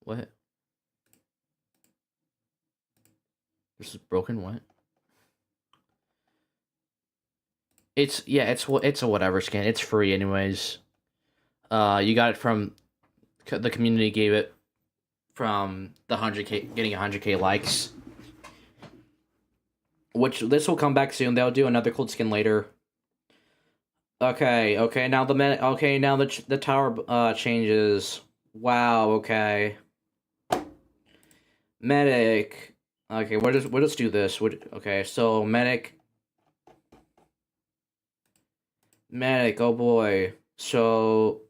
What? This is broken, what? It's a whatever skin. It's free anyways. You got it from the community gave it from the 100k getting 100k likes. Which this will come back soon. They'll do another cool skin later. Okay, now the tower changes. Wow, okay. Medic. Okay, we'll just do this. Okay, so medic, oh boy. So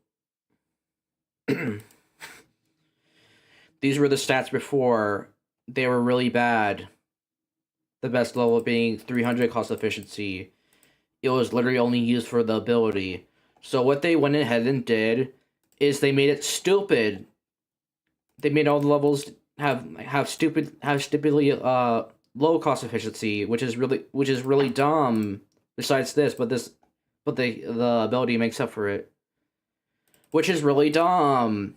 these were the stats before. They were really bad. The best level being 300 cost efficiency. It was literally only used for the ability. So what they went ahead and did is they made it stupid. They made all the levels have stupidly low cost efficiency, which is really dumb. Besides this, but the ability makes up for it, which is really dumb.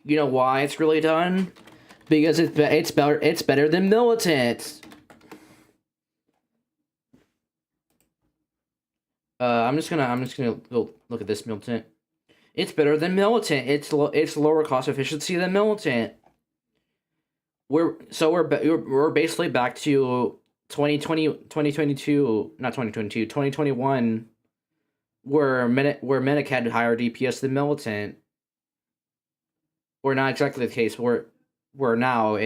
You know why it's really dumb? Because it's better than Militant. I'm just gonna go look at this Militant. It's better than Militant. It's lower cost efficiency than Militant. We're basically back to 2021, where Medic had higher DPS than Militant. Or not exactly the case. Where now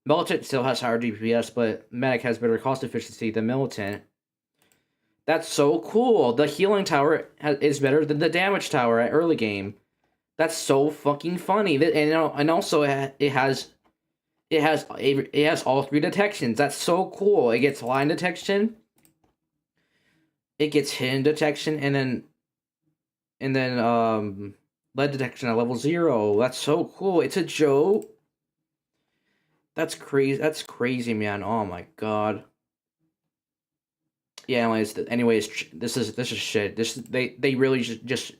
Militant still has higher DPS, but Medic has better cost efficiency than Militant. That's so cool. The healing tower is better than the damage tower at early game. That's so fucking funny. And also it has all three detections. That's so cool. It gets line detection, it gets hidden detection, and then lead detection at level 0. That's so cool. It's a joke. That's crazy. That's crazy, man. Oh my god. Yeah. Anyways, this is shit. They really just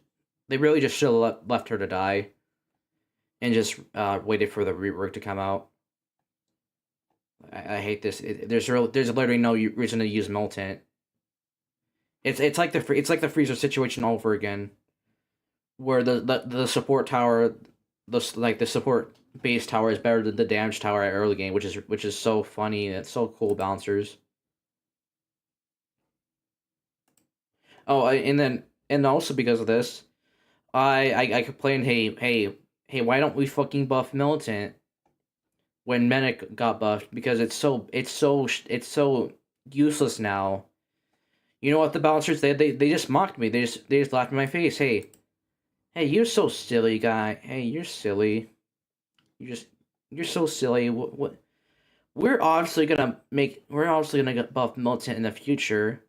should have left her to die, and just waited for the rework to come out. I hate this. There's literally no reason to use Militant. It's like the freezer situation all over again, where the support tower, the support base tower is better than the damage tower at early game, which is so funny. It's so cool, bouncers. Oh, and also because of this, I complained, hey, why don't we fucking buff Militant when Medic got buffed? Because it's so useless now. You know what, the bouncers, they just mocked me. They just laughed in my face. Hey, you're so silly, guy. Hey, you're silly. You're so silly. we're obviously gonna get buff Militant in the future,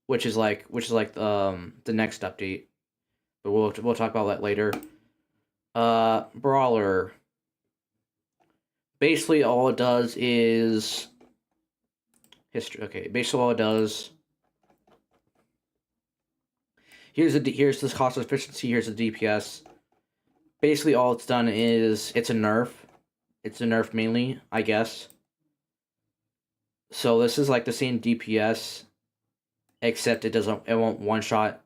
which is like the next update. But we'll talk about that later. Brawler. Basically, all it does is history. Okay, basically all it does. Here's this cost efficiency. Here's the DPS. Basically, all it's done is it's a nerf. It's a nerf mainly, I guess. So this is like the same DPS, except it won't one shot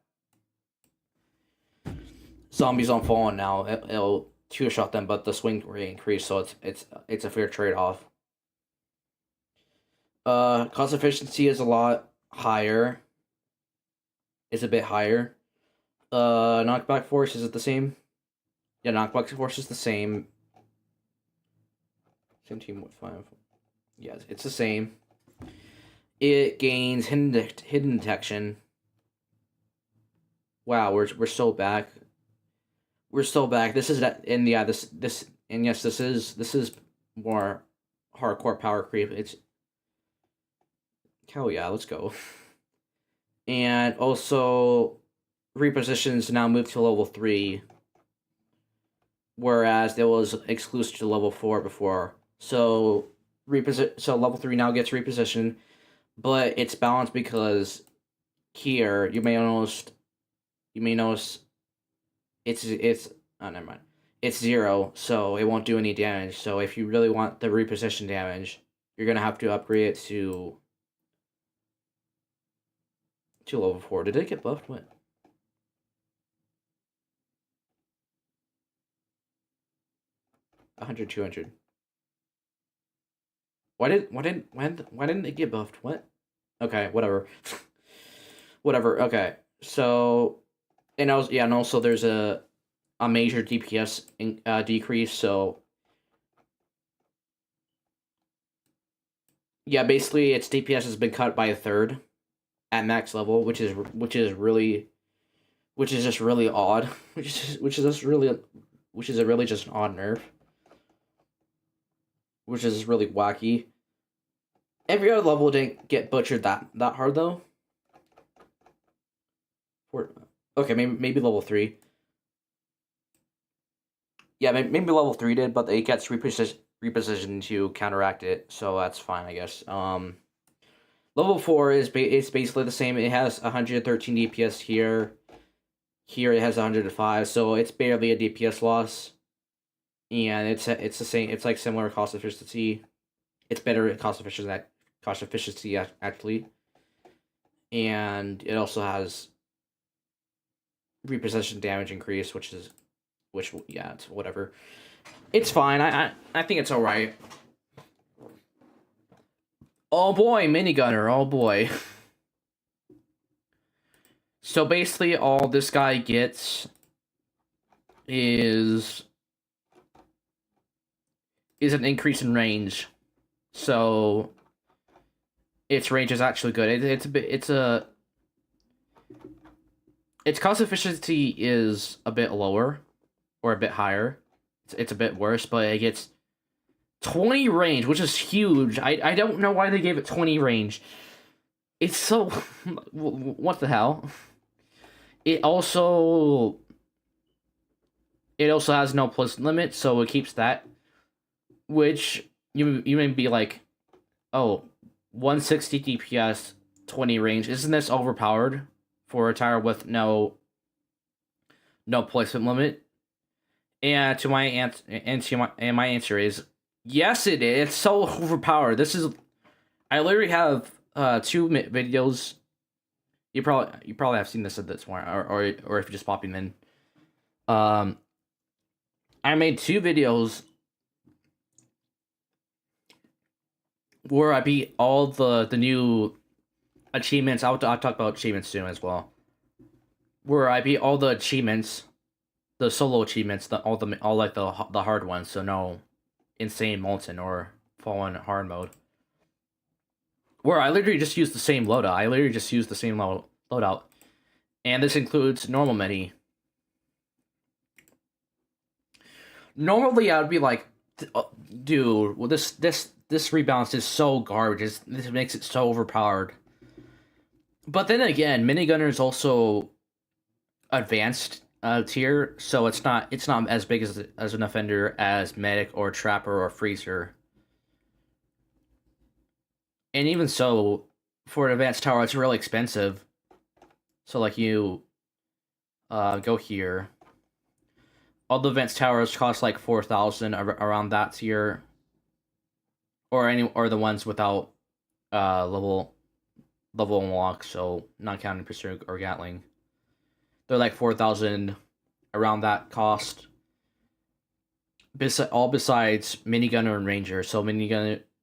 zombies on Fallen now. It'll two shot them, but the swing rate increase, so it's a fair trade off. Cost efficiency is a lot higher. It's a bit higher. Knockback force, is it the same? Yeah, knockback force is the same. 17.5. Yeah, it's the same. It gains hidden detection. Wow, we're so back. We're so back. This is that, and yeah, this and yes, this is more hardcore power creep. It's hell yeah, let's go. And also, repositions now move to level 3, whereas it was exclusive to level 4 before. So so level 3 now gets repositioned, but it's balanced because here you may notice it's oh, never mind. It's 0, so it won't do any damage. So if you really want the reposition damage, you're gonna have to upgrade it to level 4. Did it get buffed? What? 100, 200. Why didn't it get buffed? What? Okay, whatever. Whatever. Okay, so and also there's a major DPS decrease. So yeah, basically its DPS has been cut by a third at max level, which is just really odd. Which is really just an odd nerf. Which is really wacky. Every other level didn't get butchered that hard though. Okay, maybe level 3. Yeah, maybe level 3 did, but it gets repositioned to counteract it, so that's fine, I guess. Level 4 is it's basically the same. It has 113 DPS here. Here it has 105, so it's barely a DPS loss. And it's the same. It's like similar cost efficiency. It's better at cost efficiency actually. And it also has repossession damage increase, which yeah, it's whatever. It's fine. I think it's all right. Oh boy, minigunner. Oh boy. So basically, all this guy gets is an increase in range. So its range is actually good. Its cost efficiency is a bit lower or a bit higher. It's a bit worse, but it gets 20 range, which is huge. I don't know why they gave it 20 range. It's so what the hell? It also has no plus limit, so it keeps that. Which you may be like, oh, 160 DPS, 20 range. Isn't this overpowered for a tire with no placement limit? And my answer is yes, it is. It's so overpowered. I literally have 2 videos. You probably have seen this at this point, or if you're just popping in. I made 2 videos where I beat all the new achievements. I'll talk about achievements soon as well. Where I beat all the achievements, the solo achievements, all like the hard ones. So no insane molten or fallen hard mode. Where I literally just use the same loadout. And this includes normal medi. Normally I would be like, dude, well, this this rebalance is so garbage. This makes it so overpowered. But then again, minigunner is also advanced tier, so it's not as big as an offender as medic or trapper or freezer. And even so, for an advanced tower, it's really expensive. So like you go here. All the advanced towers cost like 4,000 around that tier, or the ones without level unlock, so not counting pursuit or Gatling. They're like 4,000 around that cost. All besides minigunner and ranger. So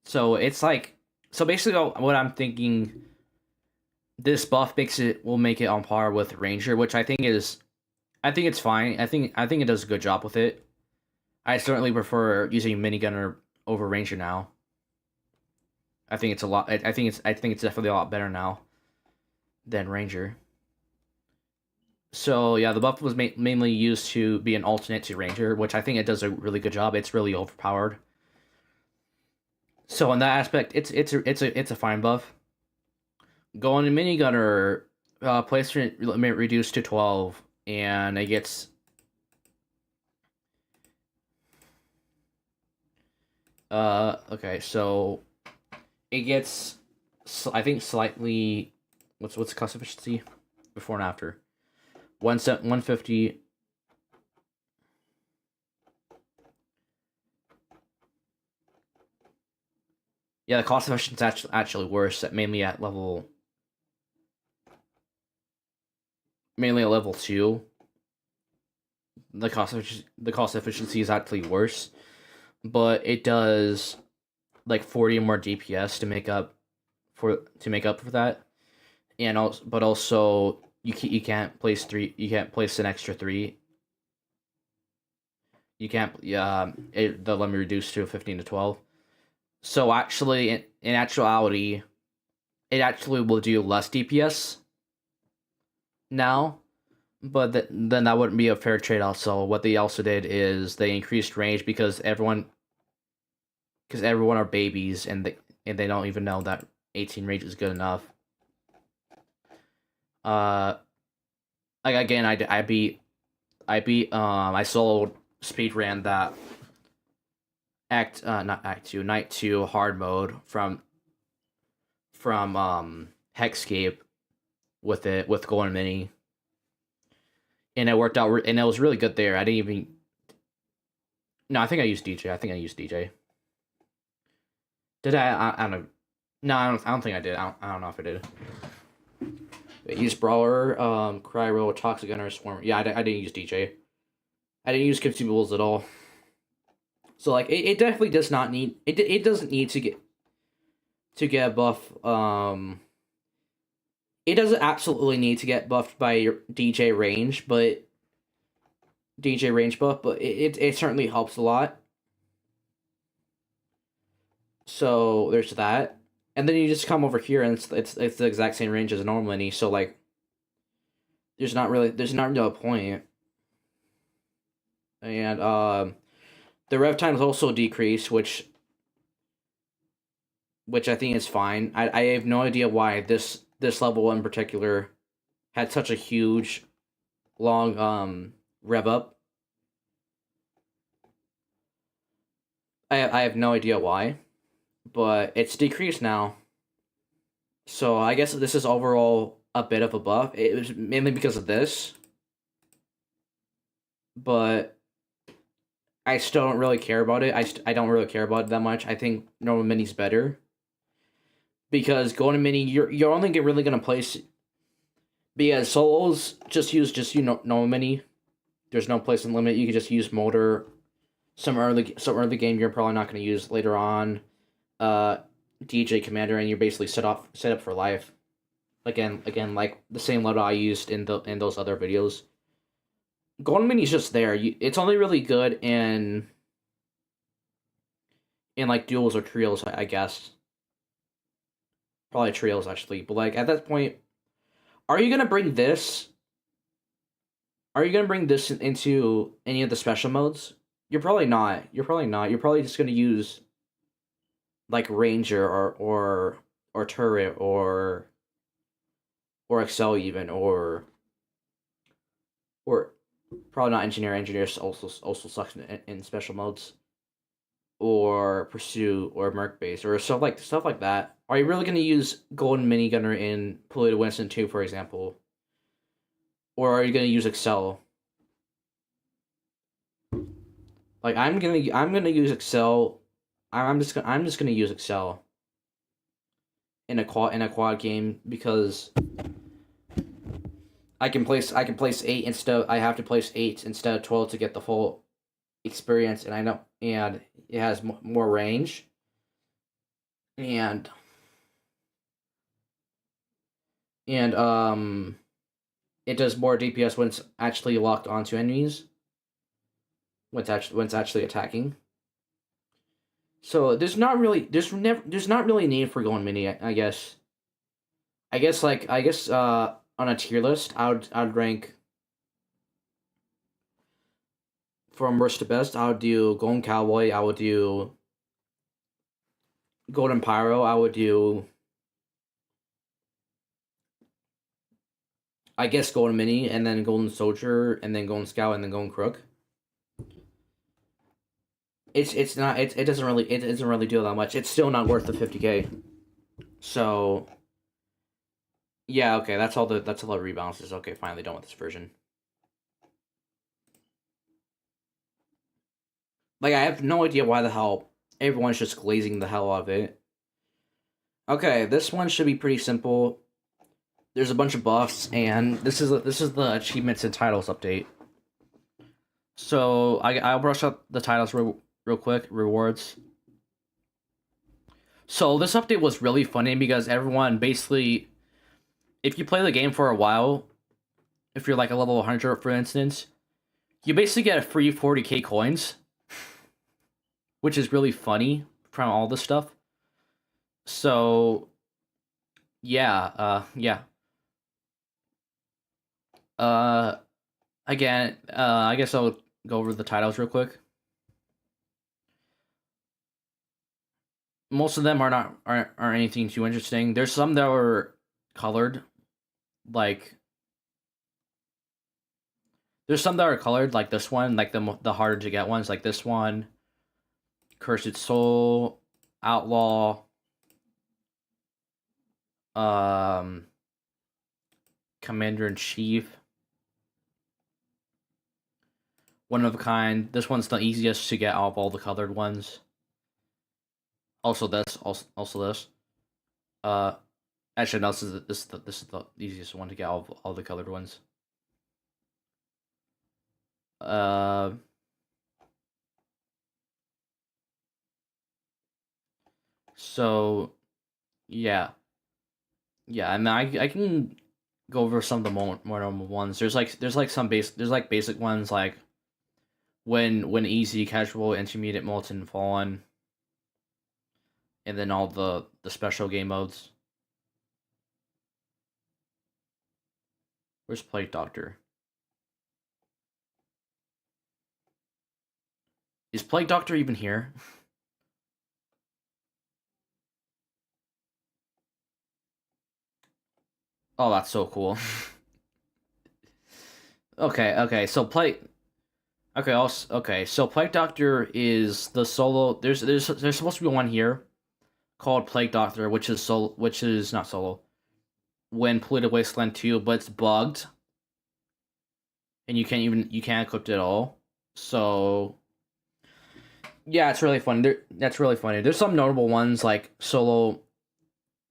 so it's like, so basically what I'm thinking, this buff will make it on par with ranger, which I think it's fine. I think it does a good job with it. I certainly prefer using minigunner over ranger now. I think it's definitely a lot better now than ranger. So yeah, the buff was mainly used to be an alternate to ranger, which I think it does a really good job. It's really overpowered. So in that aspect, it's a fine buff. Going to minigunner, placement limit reduced to 12, and it gets okay, so it gets, I think, slightly, what's the cost efficiency before and after? 150. Yeah, the cost efficiency is actually worse, mainly at level 2. The cost efficiency is actually worse, but it does like 40 more DPS to make up for that, and also you can't place an extra 3. You can't the limit reduced to 15 to 12. So actually, in actuality, it actually will do less DPS now, but then that wouldn't be a fair trade-off. So what they also did is they increased range because everyone are babies, and they don't even know that 18 range is good enough. Like again, I sold speed ran that Night 2 hard mode from Hexscape with Golden Mini, and it worked out, and it was really good there. I didn't even. No, I think I used DJ. Did I don't know. No, I don't think I did. I don't know if I did. Use Brawler, Cryo, Toxic Gunner, Swarm. Yeah, I didn't use DJ. I didn't use consumables at all. So like it definitely does not need it doesn't need to get a buff. It doesn't absolutely need to get buffed by your DJ range buff, but it certainly helps a lot. So there's that. And then you just come over here and it's the exact same range as a normal mini, so like there's not really a point. And the rev time is also decreased, which I think is fine. I have no idea why this level in particular had such a huge long rev up. I have no idea why, but it's decreased now. So I guess this is overall a bit of a buff. It was mainly because of this, but I still don't really care about it. I don't really care about it that much. I think normal mini's better, because going to mini, you're only really gonna place, because solos just use normal mini. There's no placement limit. You can just use motor. Some early game you're probably not gonna use later on. DJ Commander, and you're basically set up for life. Again, like the same loadout I used in those other videos. Golden Mini's just there. It's only really good in like duels or trios, I guess. Probably trios actually, but like at that point, are you gonna bring this? Are you gonna bring this into any of the special modes? You're probably not. You're probably just gonna use like Ranger or Turret or Excel even or probably not Engineer. Engineer also sucks in special modes, or Pursuit or Merc Base or stuff like that. Are you really gonna use Golden Minigunner in Polluted Winston 2, for example? Or are you gonna use Excel? Like I'm gonna use Excel. I'm just gonna use Excel in a quad game because I can place 8 instead I have to place 8 instead of 12 to get the full experience, and I know, and it has more range, and and it does more DPS when it's actually locked onto enemies, when it's actually attacking. So there's not really a need for going mini, I guess. I guess on a tier list, I'd rank from worst to best. I would do Golden Cowboy. I would do Golden Pyro. I would do, I guess, Golden Mini, and then Golden Soldier, and then Golden Scout, and then Golden Crook. It's not it doesn't really do that much. It's still not worth the 50K. So yeah, okay, that's all the rebalances. Okay, finally done with this version. Like, I have no idea why the hell everyone's just glazing the hell out of it. Okay, this one should be pretty simple. There's a bunch of buffs, and this is the achievements and titles update. So I'll brush up the titles real quick. Rewards. So this update was really funny because everyone basically, if you play the game for a while, if you're like a level 100 for instance, you basically get a free 40k coins, which is really funny from all this stuff. So yeah. Again, I guess I'll go over the titles real quick. Most of them aren't anything too interesting. There's some that were colored, like like this one, like the harder to get ones, like this one, Cursed Soul, Outlaw, Commander in Chief, One of a Kind. This one's the easiest to get out of all the colored ones. Also this. Actually, no, this is the easiest one to get out of all the colored ones. So yeah, and I can go over some of the more normal ones. There's like basic ones like when easy, casual, intermediate, molten, fallen, and then all the special game modes. Where's Plague Doctor? Is Plague Doctor even here? Oh, that's so cool. Okay, so so Plague Doctor is the solo. There's supposed to be one here called Plague Doctor, which is not solo. When Polluted Wasteland 2, but it's bugged, and you can't equip it at all. So yeah, it's really fun. That's really funny. There's some notable ones like solo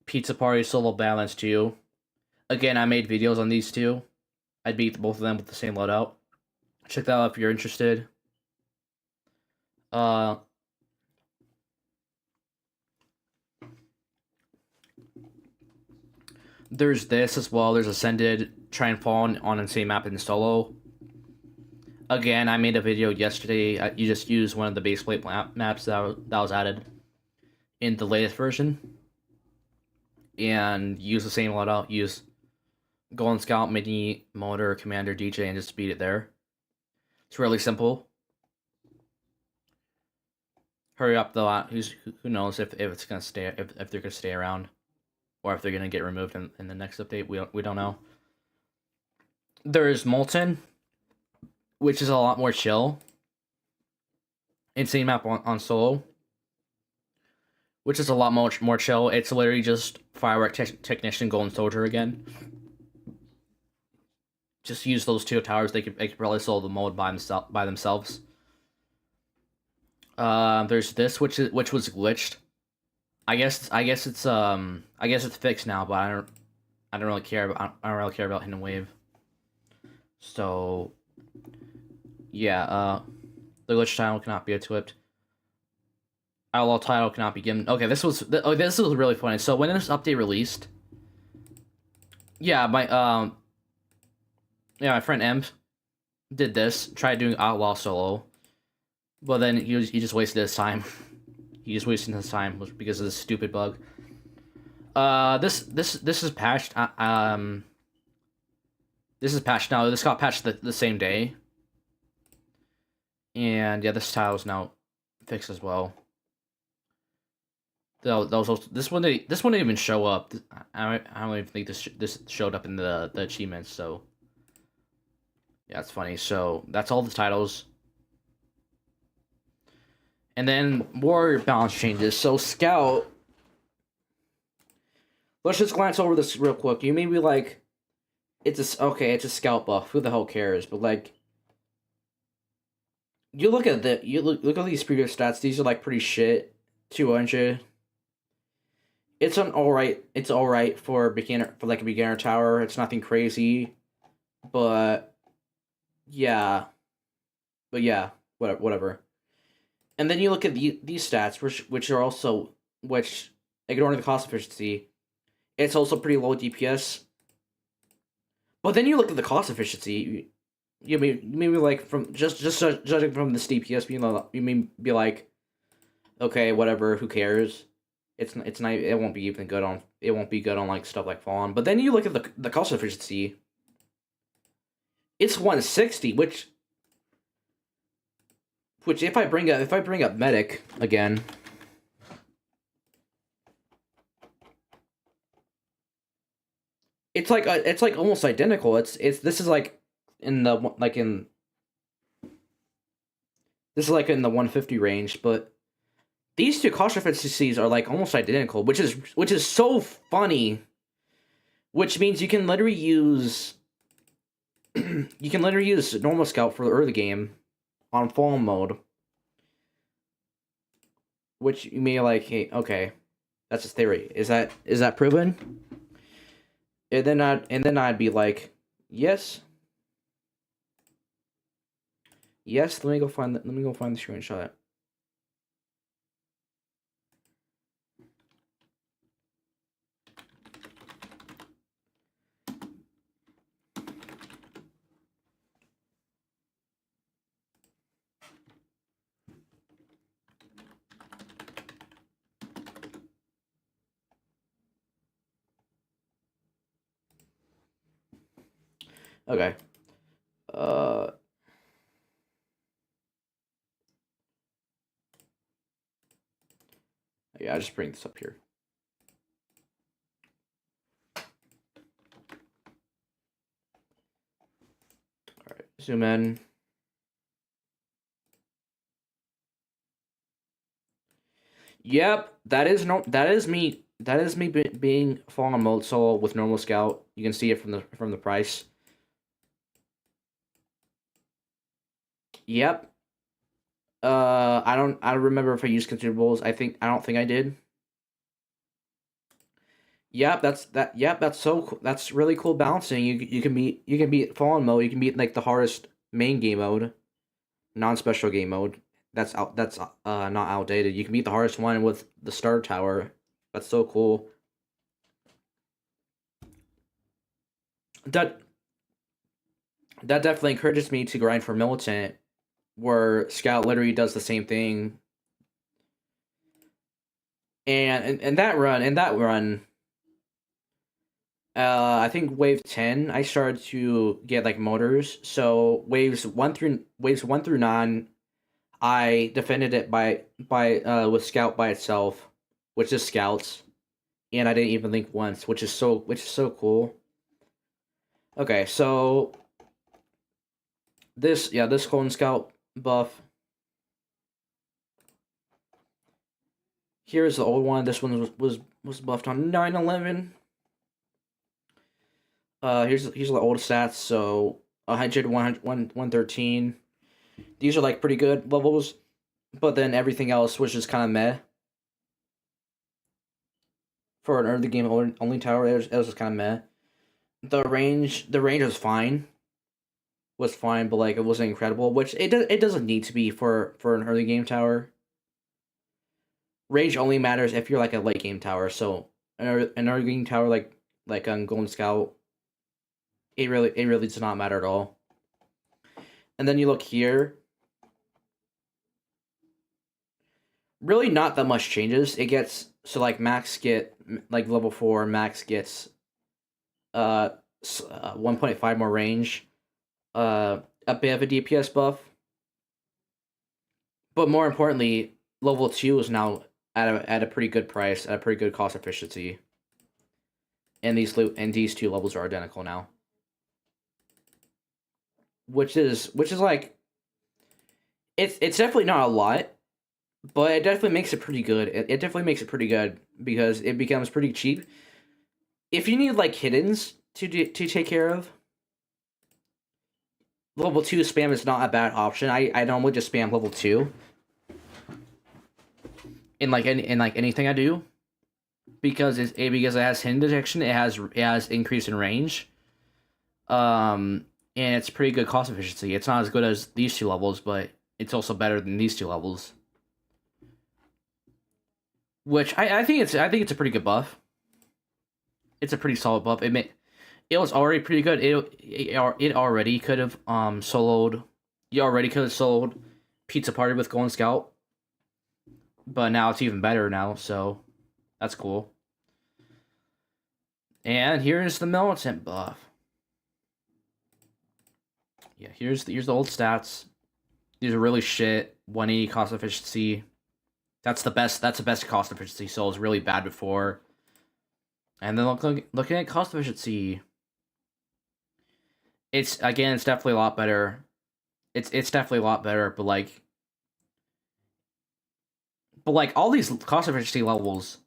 Pizza Party, solo Balance 2. Again, I made videos on these two. I beat both of them with the same loadout. Check that out if you're interested. There's this as well. There's Ascended, Try and Fall on the same map in solo. Again, I made a video yesterday. You just use one of the base plate maps that was added in the latest version, and use the same loadout. Use Golden Scout, Mini, Motor, Commander, DJ, and just beat it there. It's really simple. hurry up though. Who knows if it's gonna stay, if they're gonna stay around, or if they're gonna get removed in the next update. We don't know. There's Molten, which is a lot more chill. Insane map on solo, which is a lot more chill. It's literally just Firework Technician, Golden Soldier again. Just use those two towers. They could probably solo the mode by themselves. There's this, which was glitched. I guess it's fixed now, but I don't really care about Hidden Wave. So yeah, the glitch title cannot be equipped. Outlaw title cannot be given. Okay, this was really funny. So when this update released, yeah, my friend M did this, tried doing Outlaw solo, but then he just wasted his time. He just wasted his time because of this stupid bug. This is patched. This is patched now. This got patched the same day, and yeah, this tile is now fixed as well. That was also, this one didn't even show up. I don't even think this showed up in the achievements. So yeah, it's funny. So that's all the titles. And then more balance changes. So Scout. Let's just glance over this real quick. You may be like, it's a Scout buff. Who the hell cares? But like, you look at look at these previous stats. These are like pretty shit. 200. It's alright for a beginner tower. It's nothing crazy, but yeah, whatever. And then you look at these stats, which are also, which, ignoring the cost efficiency, it's also pretty low DPS. But then you look at the cost efficiency, you may be like, from just judging from this DPS, you may be like, okay, whatever, who cares? It's not, it won't be even good on, like stuff like Fallen. But then you look at the cost efficiency, it's 160, which if I bring up Medic again, it's like almost identical. This is like in the 150 range, but these two cost efficiencies are like almost identical, which is so funny. Which means you can literally use normal Scout for the early game on Fallen mode. Which you may like, hey, okay, that's a theory. Is that proven? And then I'd be like, yes. Let me go find the screenshot. Okay. Yeah, I'll just bring this up here. All right, zoom in. Yep, that is me. That is me being Fallen mode solo with normal Scout. You can see it from the price. Yep. I don't remember if I used consumables. I don't think I did. Yep, that's so cool. That's really cool balancing. You can beat Fallen mode. You can beat like the hardest main game mode, non-special game mode. That's not outdated. You can beat the hardest one with the starter tower. That's so cool. That definitely encourages me to grind for Militant, where Scout literally does the same thing. And in that run, I think wave 10, I started to get like motors. So waves 1 through 9, I defended it with Scout by itself, which is Scouts, and I didn't even think once, which is so cool. Okay, so this Golden Scout buff. Here's the old one. This one was buffed on 9/11. Here's the old stats. So 100, 100, 113. These are like pretty good levels, but then everything else was just kind of meh. For an early game only tower, it was just kind of meh. The range was fine, but like it wasn't incredible, which it doesn't need to be for an early game tower. Range only matters if you're like a late game tower. So an early game tower like on Golden Scout, it really does not matter at all. And then you look here. Really not that much changes. It gets so like max get like level 4 max gets 1.5 more range, a bit of a DPS buff. But more importantly, level 2 is now at a pretty good price, at a pretty good cost efficiency. And these two levels are identical now. Which is like it's definitely not a lot, but it definitely makes it pretty good. It definitely makes it pretty good because it becomes pretty cheap. If you need like hiddens to take care of, level 2 spam is not a bad option. I normally just spam level 2 in anything I do because it has hidden detection, it has increase in range. And it's pretty good cost efficiency. It's not as good as these two levels, but it's also better than these two levels. Which I think it's a pretty good buff. It's a pretty solid buff. It was already pretty good. It already could have soloed. You already could have soloed Pizza Party with Golden Scout, but now it's even better now. So that's cool. And here's the Militant buff. Yeah, here's the old stats. These are really shit. 180 cost efficiency. That's the best cost efficiency. So it was really bad before. And then looking at cost efficiency. It's definitely a lot better. It's definitely a lot better, but all these cost efficiency levels,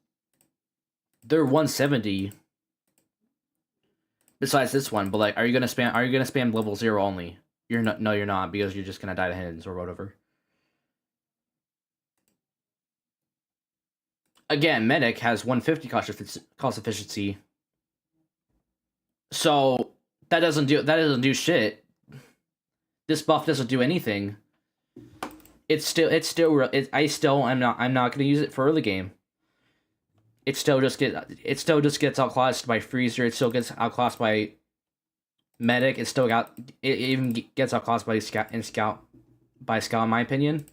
they're 170. Besides this one, but like, are you gonna spam level 0 only? You're not, because you're just gonna die to hands or whatever. Again, Medic has 150 cost efficiency. So that doesn't do shit. This buff doesn't do anything. I'm not gonna use it for early game. It still just gets outclassed by Freezer. It still gets outclassed by Medic. It even gets outclassed by Scout in my opinion.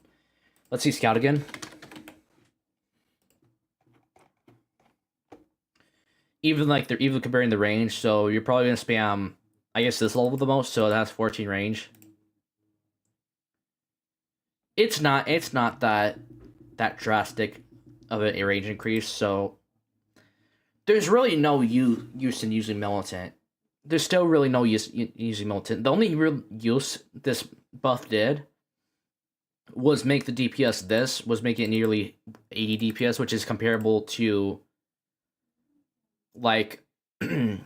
Let's see Scout again. Even comparing the range, so you're probably gonna spam, I guess, this level the most, so it has 14 range. It's not that drastic of a range increase, so there's really no use in using Militant. There's still really no use using Militant. The only real use this buff did was make the DPS make it nearly 80 DPS, which is comparable to like I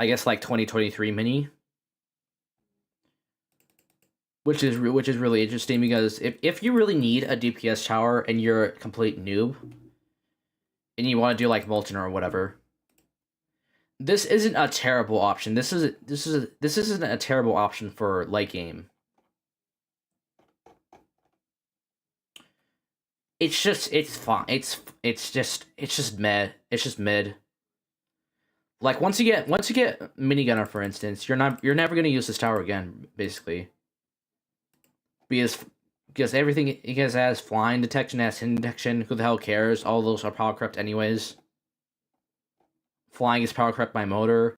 guess like 2023 mini, which is really interesting because if you really need a DPS tower and you're a complete noob and you want to do like Molten or whatever, this isn't a terrible option. This isn't a terrible option for late game. It's fine. It's just mid. It's just mid. Like once you get minigunner, for instance, you're never gonna use this tower again, basically. Because everything it has flying detection, has hidden detection. Who the hell cares? All those are power crept anyways. Flying is power crept by motor.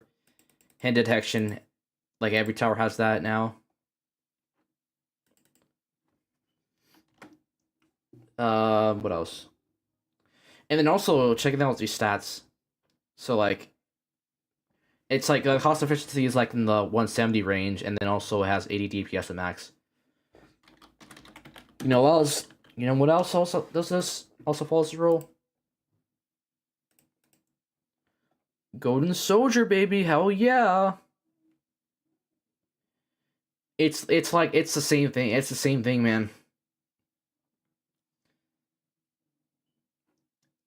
Hidden detection, like every tower has that now. What else? And then also checking out these stats. So like, it's like cost efficiency is like in the 170 range, and then also it has 80 DPS at max. You know what else? You know what else also does this? Also follows the rule. Golden Soldier, baby, hell yeah! It's like it's the same thing. It's the same thing, man.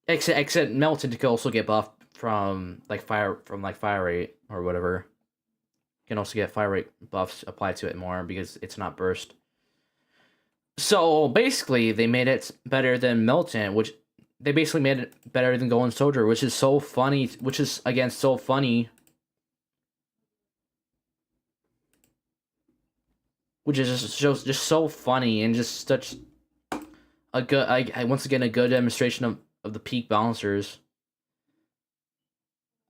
Except Melton could also get buffed from fire rate or whatever. You can also get fire rate buffs applied to it more because it's not burst. So basically, they made it better than Melton, which they basically made it better than Golden Soldier, which is so funny. Which is again so funny. Which is just so funny and just such a good once again a good demonstration of the peak balancers.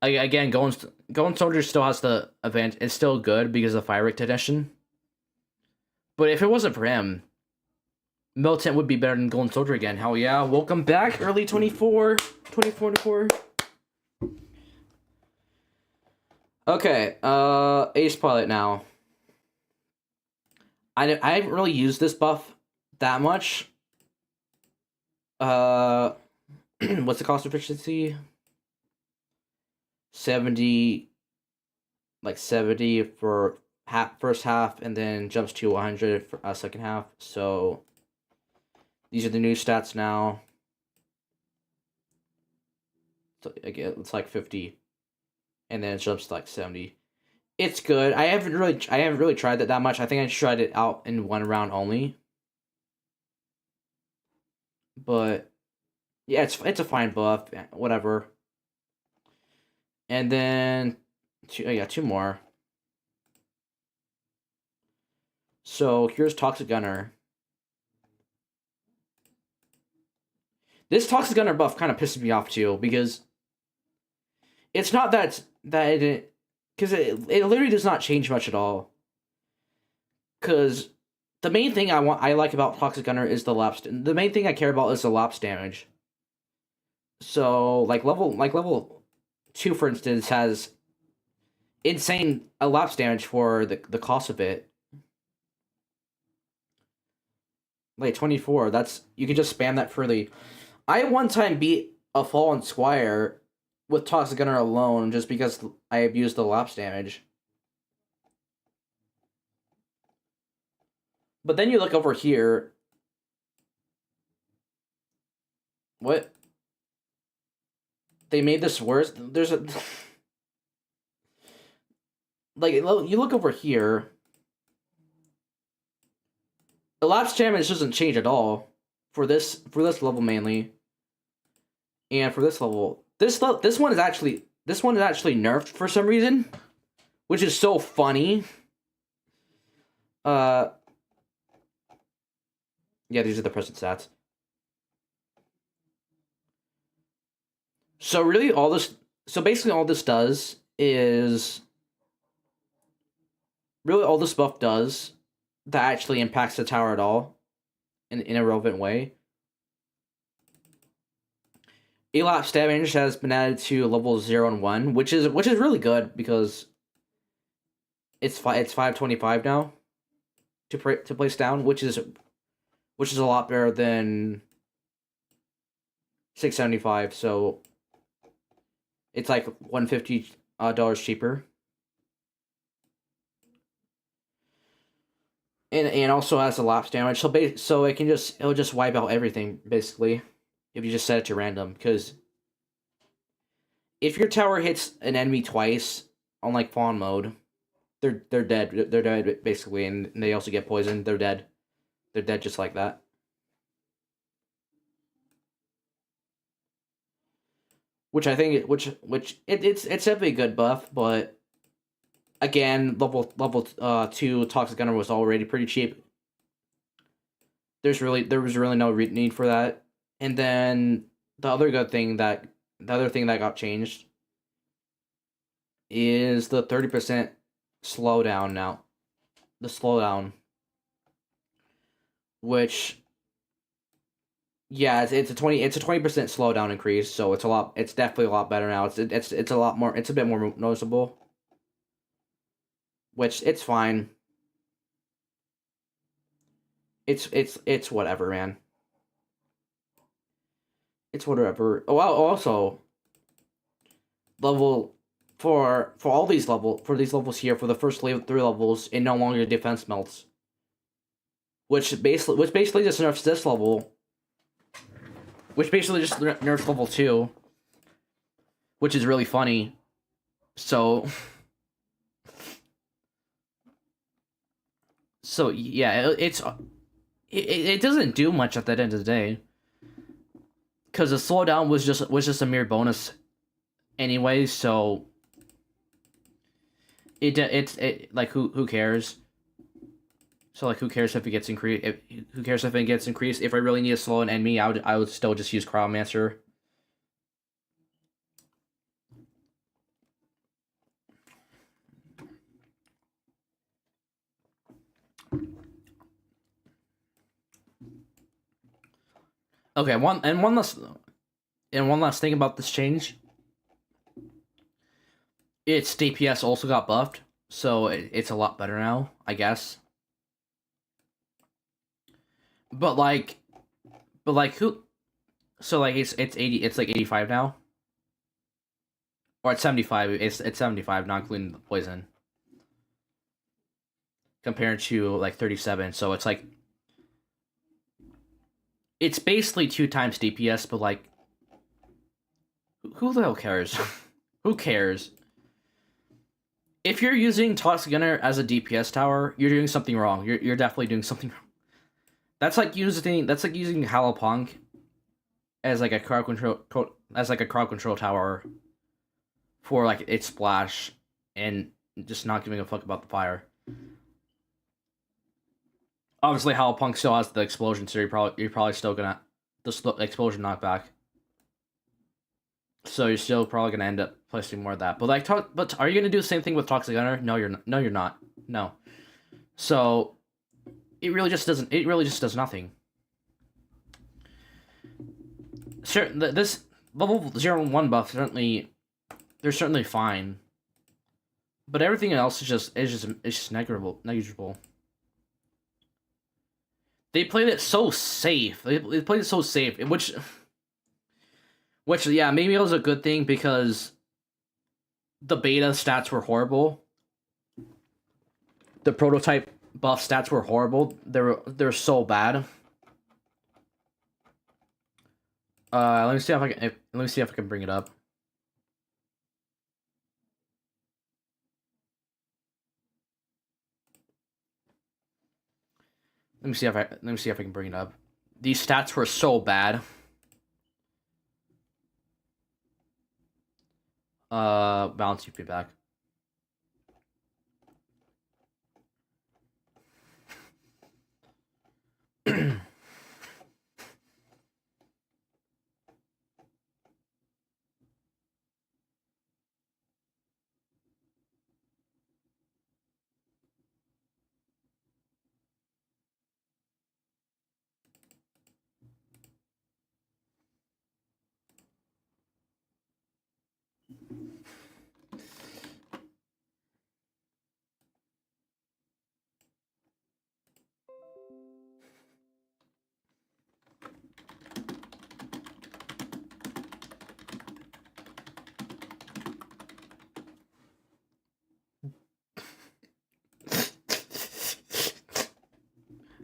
Again, Golden Soldier still has the advantage. It's still good because of fire rate addition. But if it wasn't for him, Militant would be better than Golden Soldier again. Hell yeah. Welcome back, early 24. 24. Okay, Ace Pilot now. I haven't really used this buff that much. What's the cost efficiency? 70, like 70 for first half, and then jumps to 100 for second half. So these are the new stats now. So again, it's like 50, and then it jumps to like 70. It's good. I haven't really tried that much. I think I tried it out in one round only. But yeah, it's a fine buff. Whatever. And then two more. So here's Toxic Gunner. This Toxic Gunner buff kind of pisses me off too, because it's not that it, because it literally does not change much at all. Because the main thing I like about Toxic Gunner is the lapse. The main thing I care about is the lapse damage. So like level 2, for instance, has insane elapse damage for the cost of it. Like 24, that's you can just spam that freely. I one time beat a Fallen Squire with Toxic Gunner alone just because I abused the lapse damage. But then you look over here. What? They made this worse? There's a... Like, you look over here. The lapse damage doesn't change at all. For this level mainly. And for this level. This one is actually nerfed for some reason. Which is so funny. Yeah, these are the present stats. So really basically all this does is really all this buff does that actually impacts the tower at all in a relevant way. Elapse damage has been added to levels 0 and 1, which is really good because it's 525 now to place down, which is a lot better than 675. So it's like $150 cheaper. And also has a lapse damage, so it'll just wipe out everything basically if you just set it to random. Because if your tower hits an enemy twice on like fawn mode, they're dead. They're dead basically, and they also get poisoned. They're dead. They're dead just like that. Which I think it's definitely a good buff, but again, level 2 Toxic Gunner was already pretty cheap. There was really no need for that. And then the other thing that got changed is the 30% slowdown now. The slowdown, which Yeah, it's a 20% slowdown increase, so it's definitely a lot better now. It's a lot more, it's a bit more noticeable, which it's fine. It's whatever, man. It's whatever. Oh, also level for all these these levels here, for the first three levels, it no longer defense melts, which basically just nerfs this level, which basically just nerfs level 2, which is really funny. So yeah, it doesn't do much at the end of the day, because the slowdown was just a mere bonus anyway. So it like who cares? So like who cares if it gets increased? Who cares if it gets increased? If I really need to slow an enemy, I would still just use Cryomancer. Okay, one last thing about this change. Its DPS also got buffed, so it's a lot better now, I guess. But like, who? So like it's 80. It's like 85 now, or it's 75. It's 75, not including the poison, compared to like 37. So it's like it's basically 2 times DPS. But like, who the hell cares? Who cares? If you're using Toxic Gunner as a DPS tower, you're doing something wrong. You're definitely doing something wrong. That's like using Halopunk as like a crowd control tower for like its splash, and just not giving a fuck about the fire. Obviously, Halopunk still has the explosion, so you're probably still gonna the explosion knockback. So you're still probably gonna end up placing more of that. But but are you gonna do the same thing with Toxic Gunner? No, you're not. No, you're not. No. So it really just doesn't. It really just does nothing. Sure, this level 0 and 1 buff they're certainly fine, but everything else is just negligible. They played it so safe. They played it so safe, which yeah, maybe it was a good thing, because the beta stats were horrible. The prototype buff stats were horrible. They're so bad. Let me see if I can. Let me see if I can bring it up. Let me see if I can bring it up. These stats were so bad. Balance UP back.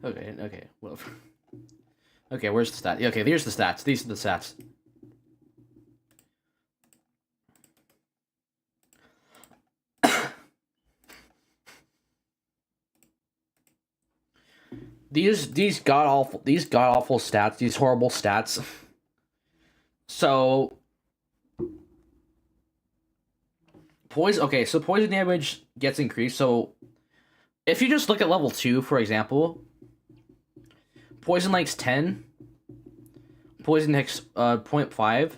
Okay, whatever. Okay, where's the stat? Okay, here's the stats. These are the stats. These god awful stats, these horrible stats. So poison. Okay, so poison damage gets increased. So if you just look at level 2, for example, poison likes 10. Poison hits 0.5.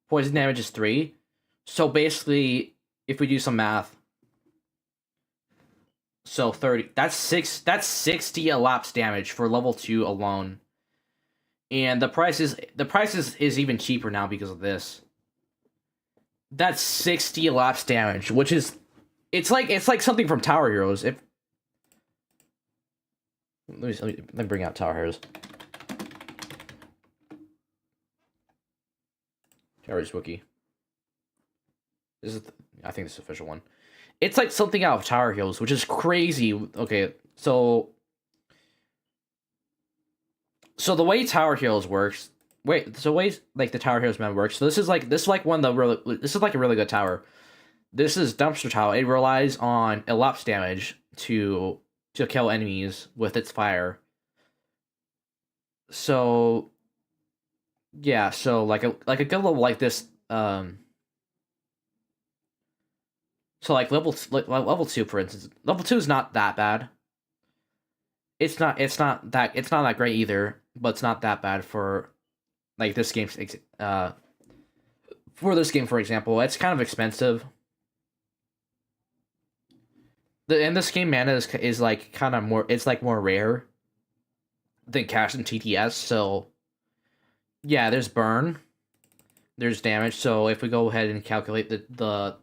Poison damage is 3. So basically, if we do some math, So 30. That's 60 elapsed damage for level 2 alone. And the price is even cheaper now because of this. That's 60 elapsed damage, which is it's like something from Tower Heroes. If let me bring out Tower Heroes. Tower Heroes wiki. This is I think this is the official one. It's like something out of Tower Heroes, which is crazy. Okay, so the way Tower Heroes works. Wait, so way like the Tower Heroes map works. So this is like one of the really this is like a really good tower. This is Dumpster Tower. It relies on elapsed damage to kill enemies with its fire. So yeah, so like a good level like this, so like level 2 for instance. Level 2 is not that bad. It's not that great either, but it's not that bad for like this game for this game for example. It's kind of expensive. In this game mana is like kind of more, it's like more rare than cash and TDS, so yeah, there's burn, there's damage. So if we go ahead and calculate the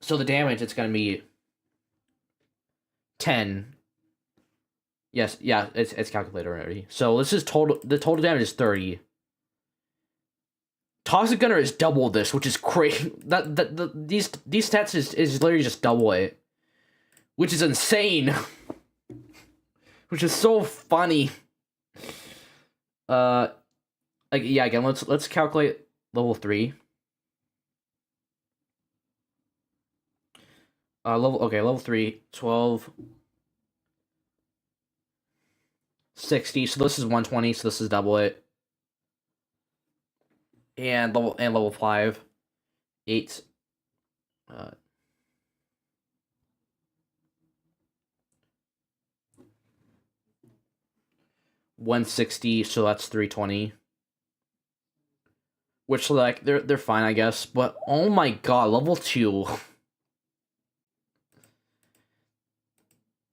so the damage, it's gonna be 10. Yes, yeah, it's calculated already. So this is the total damage is 30. Toxic Gunner is double this, which is crazy. These stats is literally just double it, which is insane. Which is so funny. Like yeah, again, let's calculate level 3. Level 3, 12, 60. So this is 120. So this is double it. And level 5, 8. 160, so that's 320. Which like they're fine, I guess. But oh my god, level 2.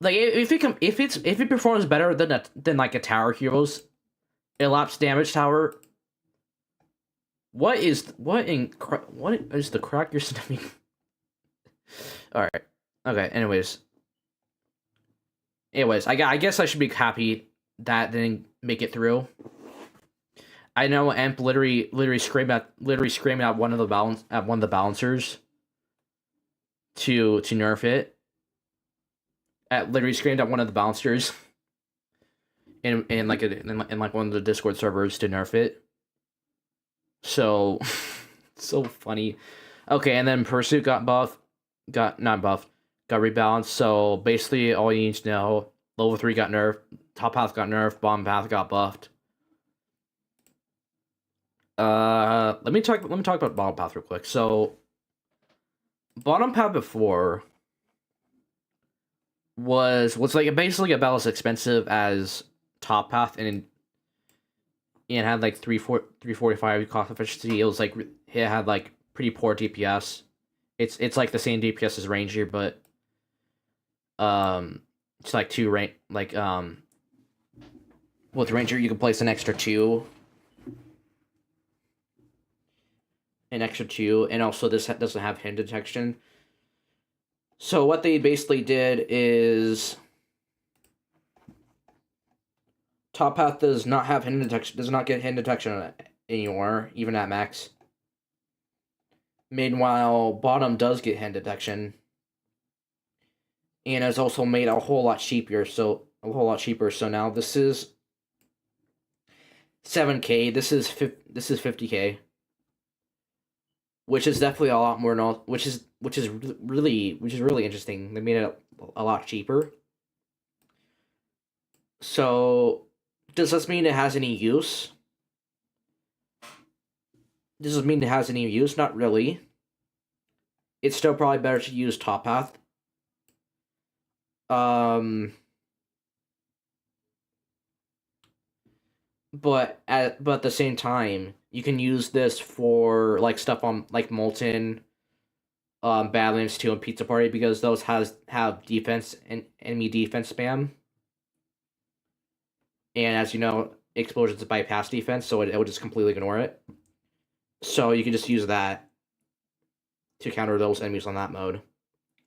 Like if it performs better than like a Tower Heroes elapsed damage tower. What is the crack you're sending me? All right. Okay. Anyways, I guess I should be happy that didn't make it through. I know Amp literally screamed at one of the balancers to nerf it. Literally screamed at one of the balancers in one of the Discord servers to nerf it. So so funny. Okay, and then Pursuit got rebalanced. So basically all you need to know, level 3 got nerfed, Top Path got nerfed, Bottom Path got buffed. Let me talk about Bottom Path real quick. So Bottom Path before was like basically about as expensive as Top Path, and had like 345 cost efficiency. It was like it had like pretty poor DPS. It's like the same DPS as Ranger, but it's like two rank with Ranger you can place an extra 2. And also this doesn't have hidden detection. So what they basically did is Top Path does not have hidden detection, does not get hidden detection anymore, even at max. Meanwhile, Bottom does get hidden detection, and it's also made a whole lot cheaper. So now this is 7K. This is 50K, which is definitely a lot more. Which is really interesting. They made it a lot cheaper. So, does this mean it has any use? Does this mean it has any use? Not really. It's still probably better to use Top Path. But at the same time, you can use this for like stuff on like Molten, Badlands 2 and Pizza Party, because those have defense and enemy defense spam. And as you know, explosions bypass defense, so it will just completely ignore it. So you can just use that to counter those enemies on that mode,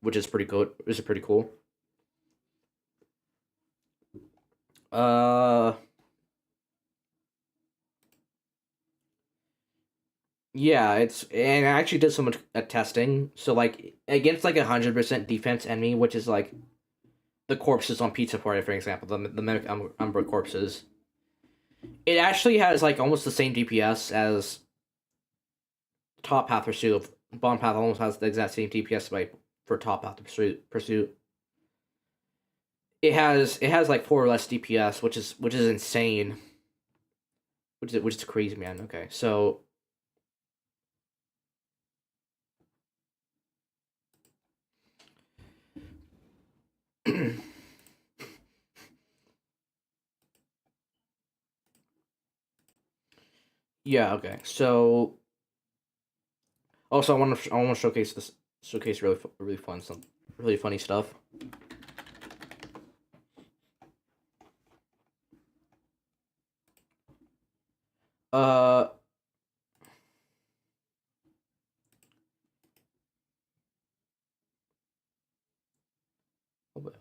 which is pretty good. Which is pretty cool. Yeah, and I actually did some testing. So like against like 100% defense enemy, which is like the corpses on Pizza Party, for example, the mimic Umbra corpses. It actually has like almost the same DPS as Top Path Pursuit. Bomb Path almost has the exact same DPS for Top Path Pursuit. It has like 4 or less DPS, which is insane. Which is crazy, man. Okay, so yeah, okay. So also I want to showcase really fun some really funny stuff. Uh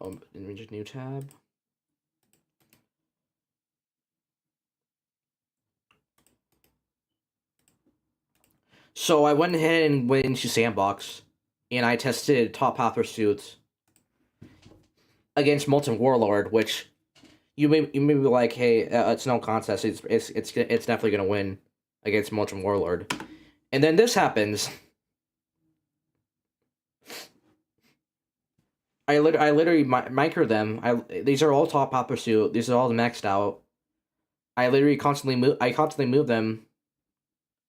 let me just new tab. So I went ahead and went into Sandbox, and I tested Top Path Pursuit against Molten Warlord, which you may be like, hey, it's no contest. It's definitely gonna win against Molten Warlord, and then this happens. I literally micro them. These are all Top Path Pursuit. These are all maxed out. I literally constantly move them,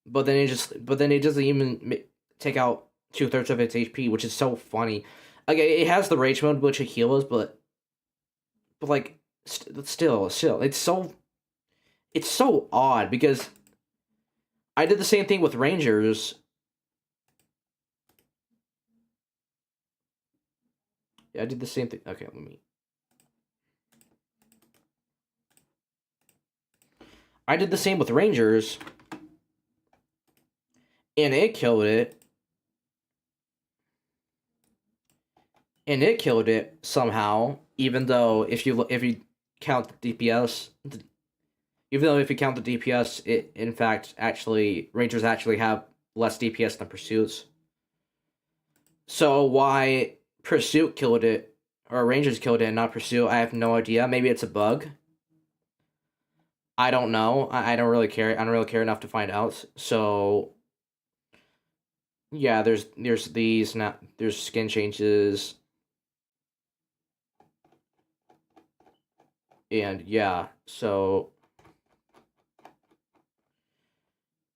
but then it doesn't even take out 2/3 of its HP, which is so funny. Like it has the rage mode, which it heals, but like still, it's so odd because I did the same thing with Rangers. Yeah, I did the same thing. Okay, let me. I did the same with Rangers, and it killed it. And it killed it somehow, even though if you count the DPS, even though if you count the DPS, it in fact actually Rangers actually have less DPS than Pursuits. So why Pursuit killed it or Rangers killed it and not Pursuit, I have no idea. Maybe it's a bug. I don't know. I don't really care. I don't really care enough to find out. So yeah, there's these now. There's skin changes. And yeah, so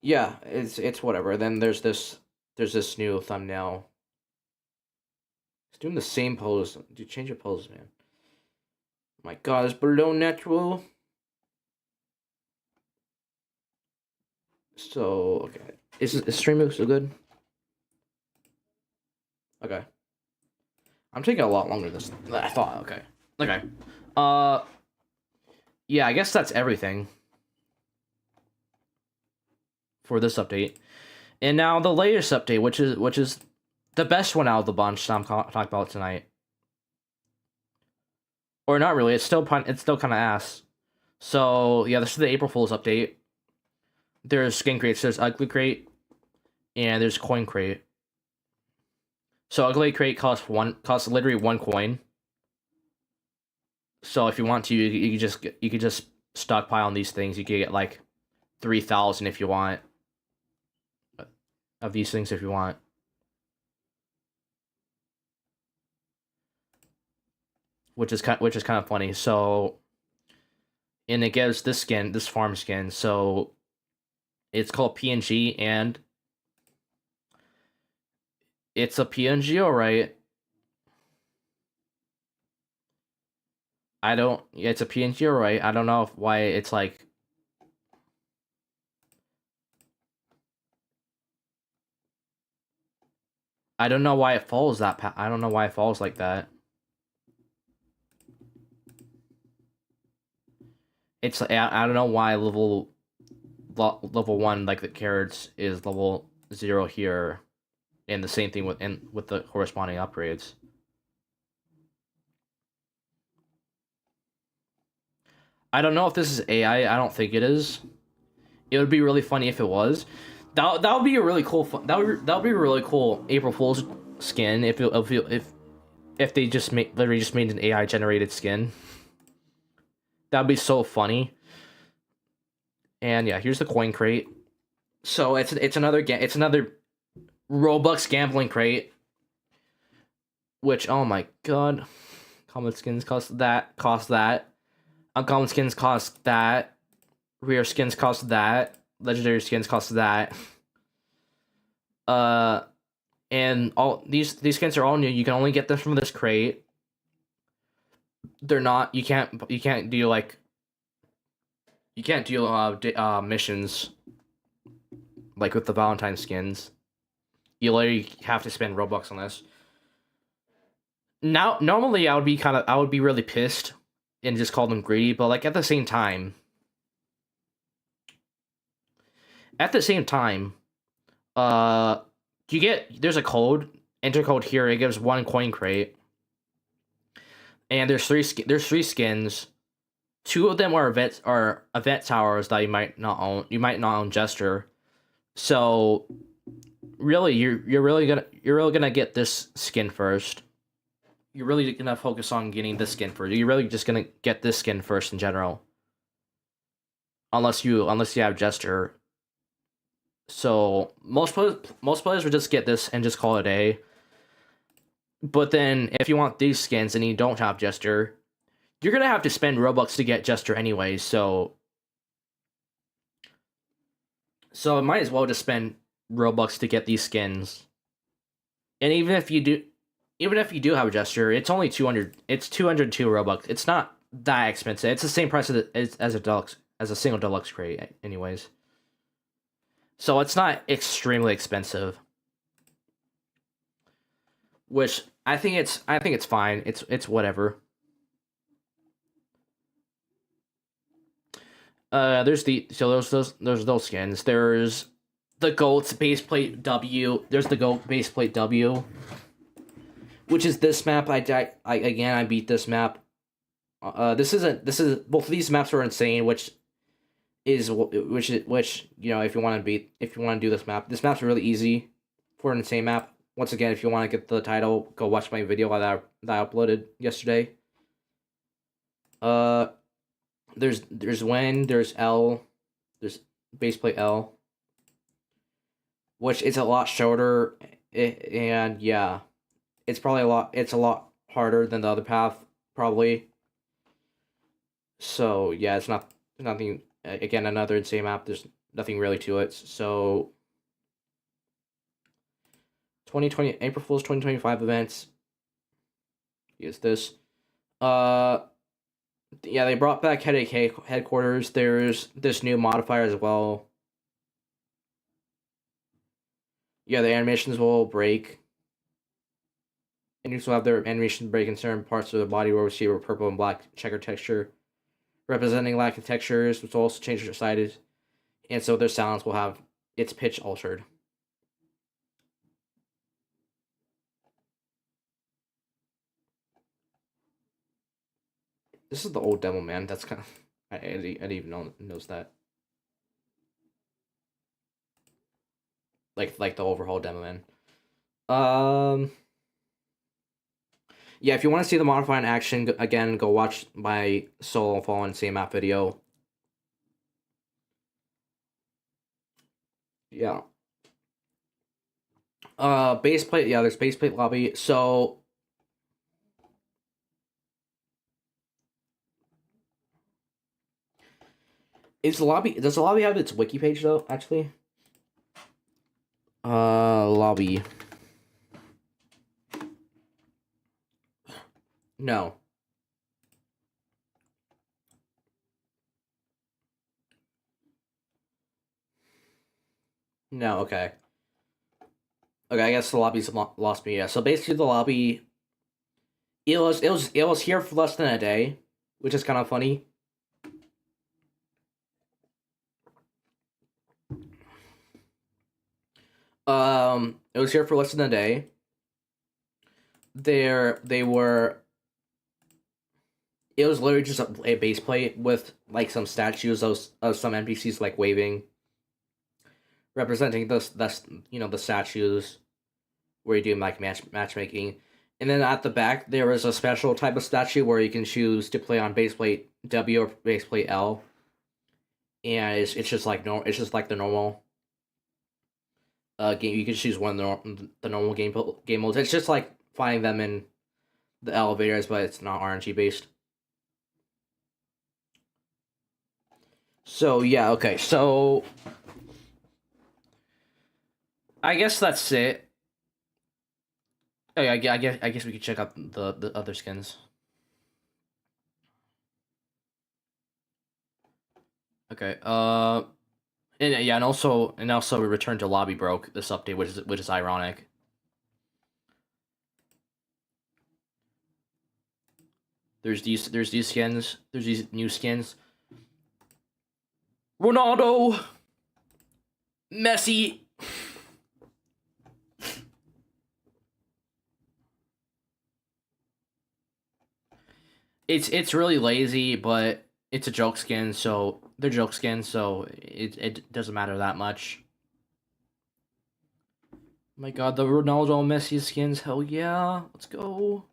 yeah, it's whatever. Then there's this new thumbnail. It's doing the same pose. Dude, change your pose, man. My God, it's below natural. So okay, is streaming so good? Okay, I'm taking a lot longer than I thought. Okay. Yeah, I guess that's everything for this update. And now the latest update, which is the best one out of the bunch that I'm talking about tonight. Or not really. It's still kind of ass. So yeah, this is the April Fool's update. There's skin crates. There's ugly crate, and there's coin crate. So ugly crate costs literally 1 coin. So if you want to, you could just stockpile on these things. You could get like 3,000 if you want of these things if you want. Which is kind of funny. So, and it gives this farm skin. So, it's called PNG, and it's a PNG, alright. It's a PNG, alright. I don't know why it's like. I don't know why it falls I don't know why it falls like that. It's I don't know why level 1 like the carrots is level 0 here, and the same thing with the corresponding upgrades. I don't know if this is AI. I don't think it is. It would be really funny if it was. That would be a really cool that would be a really cool April Fool's skin if they just literally just made an AI generated skin. That would be so funny. And yeah, here's the coin crate. So it's another Robux gambling crate. Which, oh my god, common skins cost that. Uncommon skins cost that. Rare skins cost that. Legendary skins cost that. And all these skins are all new. You can only get them from this crate. They're not. You can't do like. You can't do missions. Like with the Valentine skins, you literally have to spend Robux on this. Now, normally I would be really pissed and just call them greedy, but like at the same time, there's a code, enter code here. It gives 1 coin crate, and there's three skins. 2 of them are event towers that you might not own. You might not own Jester, so really you're really gonna get this skin first. You're really gonna focus on getting this skin first. You're really just gonna get this skin first in general, unless you have Jester. So most players would just get this and just call it a day. But then if you want these skins and you don't have Jester, you're gonna have to spend Robux to get Jester anyway. So it might as well just spend Robux to get these skins. And even if you do have a Jester, it's only 200. It's 202 Robux. It's not that expensive. It's the same price as a single deluxe crate, anyways. So it's not extremely expensive. Which I think it's fine. It's whatever. There's those skins. There's the GOAT's baseplate W. There's the GOAT baseplate W, which is this map. I beat this map. This is both of these maps are insane, which you know, if you want to do this map's really easy for an insane map. Once again, if you want to get the title, go watch my video that I uploaded yesterday. There's Wen, there's L, there's baseplate L, which is a lot shorter, and yeah, it's a lot harder than the other path, probably. So yeah, it's nothing. Again, another insane map. There's nothing really to it. So 2020 April Fool's 2025 events. Is this? Yeah, they brought back Headache headquarters. There's this new modifier as well. Yeah, the animations will break. Enemies will have their animation break in certain parts of the body where we see a purple and black checker texture, representing lack of textures, which will also change their sizes, and so their sounds will have its pitch altered. This is the old demo, man. That's kind of I didn't even knows that. Like the overhaul demo, man. Yeah, if you want to see the modifier in action, again, go watch my solo fallen same map video. Yeah. Base plate. Yeah, there's base plate lobby. So does the lobby have its wiki page though? Actually, lobby. No. No. Okay. Okay, I guess the lobby's lost me. Yeah. So basically, the lobby it was here for less than a day, which is kind of funny. It was here for less than a day. They were. It was literally just a base plate with like some statues of some NPCs like waving, representing the statues where you do like matchmaking. And then at the back there was a special type of statue where you can choose to play on base plate W or base plate L, and it's just like it's just like the normal game. You can choose one of the normal game modes. It's just like finding them in the elevators, but it's not RNG based. So yeah, okay. So I guess that's it. Oh, yeah, I guess we could check out the other skins. Okay. And yeah, and also we returned to lobby broke this update, which is ironic. There's these skins. There's these new skins. Ronaldo, Messi. It's really lazy, but it's a joke skin, so they're joke skins, so it doesn't matter that much. My God, the Ronaldo Messi skins, hell yeah, let's go.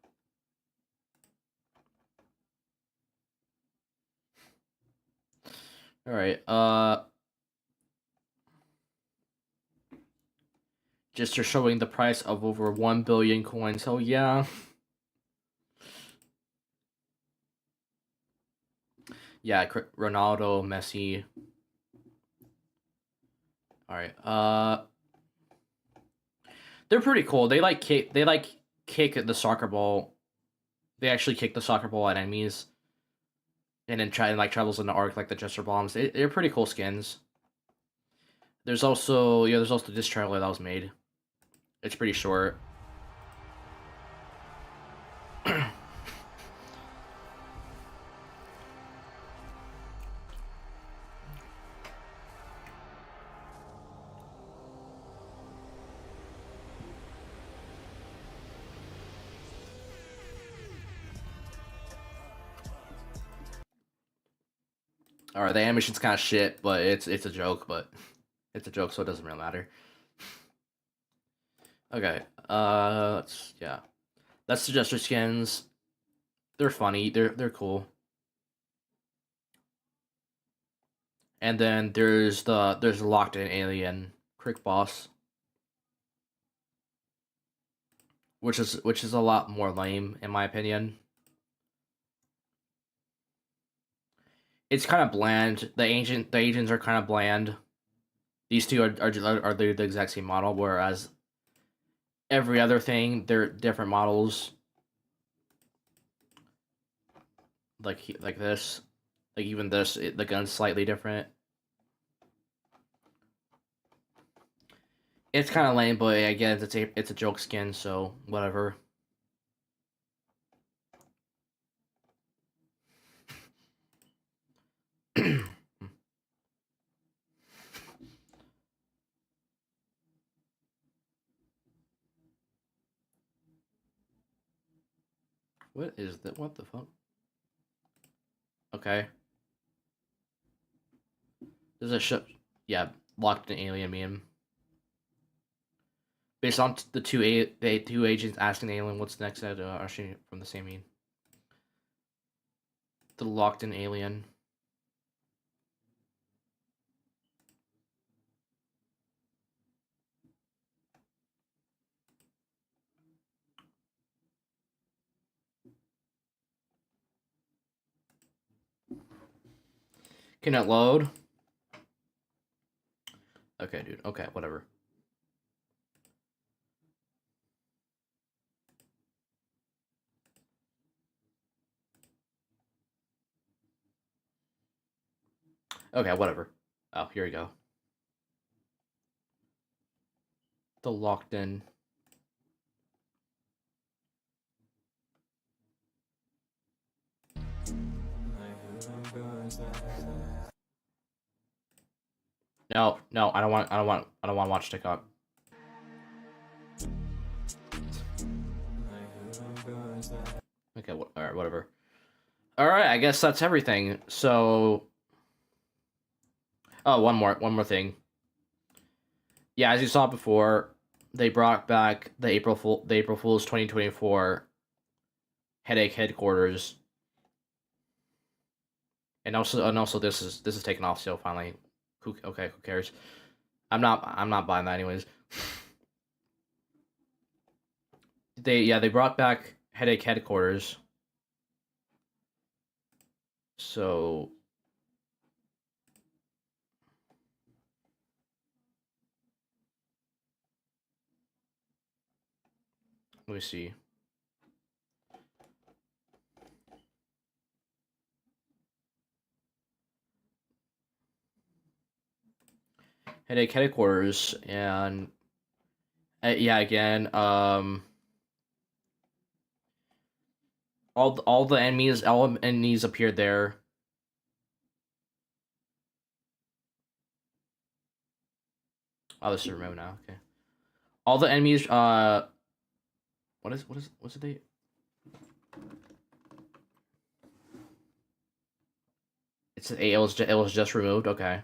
All right, just are showing the price of over 1 billion coins. Hell yeah, yeah, Ronaldo, Messi. All right, they're pretty cool. They like kick the soccer ball. They actually kick the soccer ball at enemies, and then try and like travels in the arc like the Jester bombs. They're pretty cool skins. There's also this trailer that was made. It's pretty short. All right, the animation's kind of shit, but it's a joke. But it's a joke, so it doesn't really matter. Okay, yeah, that's the Jester skins. They're funny. They're cool. And then there's locked in alien Crick boss, which is a lot more lame in my opinion. It's kind of bland. The agents are kind of bland. These two are the exact same model, whereas every other thing they're different models. Like this, like even this, the gun's slightly different. It's kind of lame, but again, it's a joke skin, so whatever. What is that? What the fuck? Okay, there's a ship. Yeah, locked in alien meme. Based on the two agents asking the alien what's next at actually from the same meme. The locked in alien. Can it load? Okay, dude. Okay, whatever. Okay, whatever. Oh, here we go. the locked in. No, I don't want to watch TikTok. Okay, alright, whatever. Alright, I guess that's everything. So, oh, one more thing. Yeah, as you saw before, they brought back the April Fool's 2024 headache headquarters, and also this is taken off sale finally. Who cares? I'm not buying that anyways. They brought back headache headquarters. So let me see. Headache headquarters, and yeah, again, all the enemies appeared there. Oh, this is remote now. Okay, all the enemies. What's the date? It was just removed. Okay.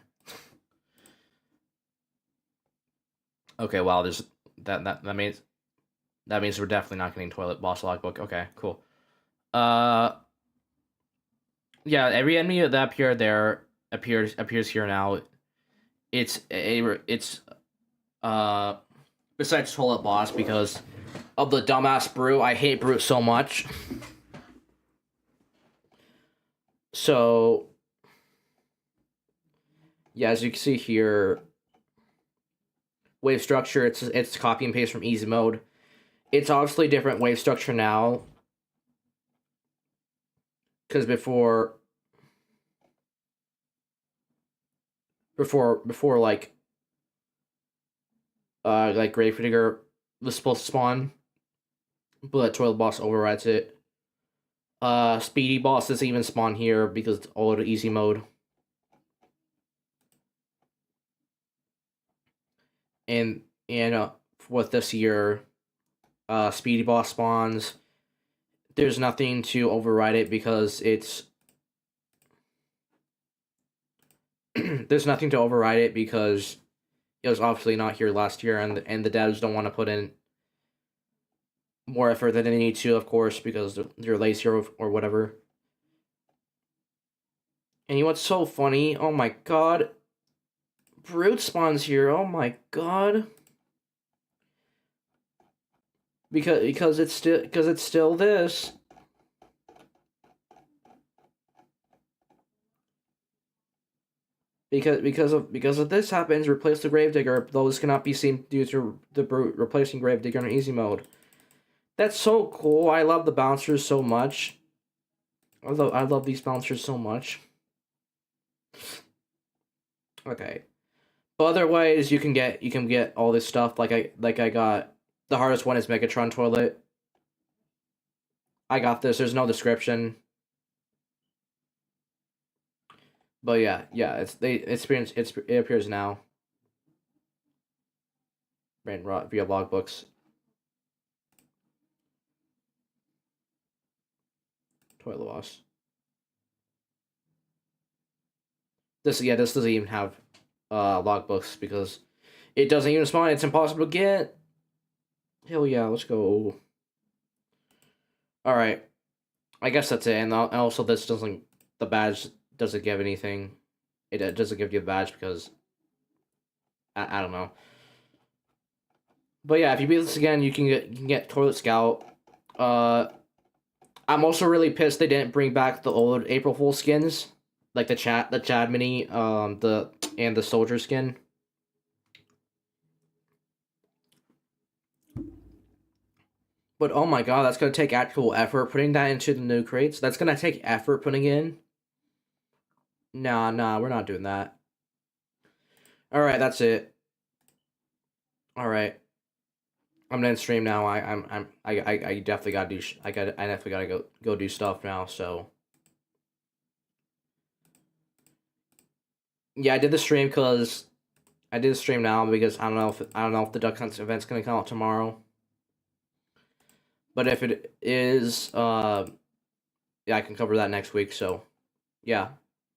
Okay. Wow. There's that means we're definitely not getting toilet boss logbook. Okay. Cool. Uh. Yeah. Every enemy that appeared there appears here now. It's besides toilet boss because of the dumbass Brute. I hate Brute so much. So yeah, as you can see here, wave structure, it's copy and paste from easy mode. It's obviously different wave structure now, because before like Gravedigger was supposed to spawn, but Toilet Boss overrides it. Speedy Boss doesn't even spawn here because it's all the easy mode. And with this year, Speedy Boss spawns. There's nothing to override it because it's there's nothing to override it because it was obviously not here last year, and the devs don't want to put in more effort than they need to, of course, because they're lazy or whatever. And you know what's so funny? Oh my god, Brute spawns here. Oh my god. Because it's still this. Because of this happens, replace the Gravedigger. Those cannot be seen due to the Brute replacing Gravedigger in easy mode. That's so cool. I love the bouncers so much. I love these bouncers so much. Okay. But otherwise, you can get all this stuff. Like I got the hardest one is Megatron Toilet. I got this. There's no description. But yeah, it appears now. Via logbooks. Toilet loss. This doesn't even have logbooks because it doesn't even spawn. It's impossible to get. Hell yeah, let's go. All right, I guess that's it. And also, the badge doesn't give anything. It doesn't give you the badge because I don't know. But yeah, if you beat this again, you can get Toilet Scout. I'm also really pissed they didn't bring back the old April Fool skins, like the Chad mini, the soldier skin. But oh my god, that's gonna take actual effort putting that into the new crates. That's gonna take effort putting in. Nah, we're not doing that. Alright, that's it. Alright. I'm gonna stream now. I definitely gotta do. I definitely gotta go do stuff now. So yeah, I did the stream because I did the stream now because I don't know if the Duck Hunt event's gonna come out tomorrow. But if it is, yeah, I can cover that next week. So yeah.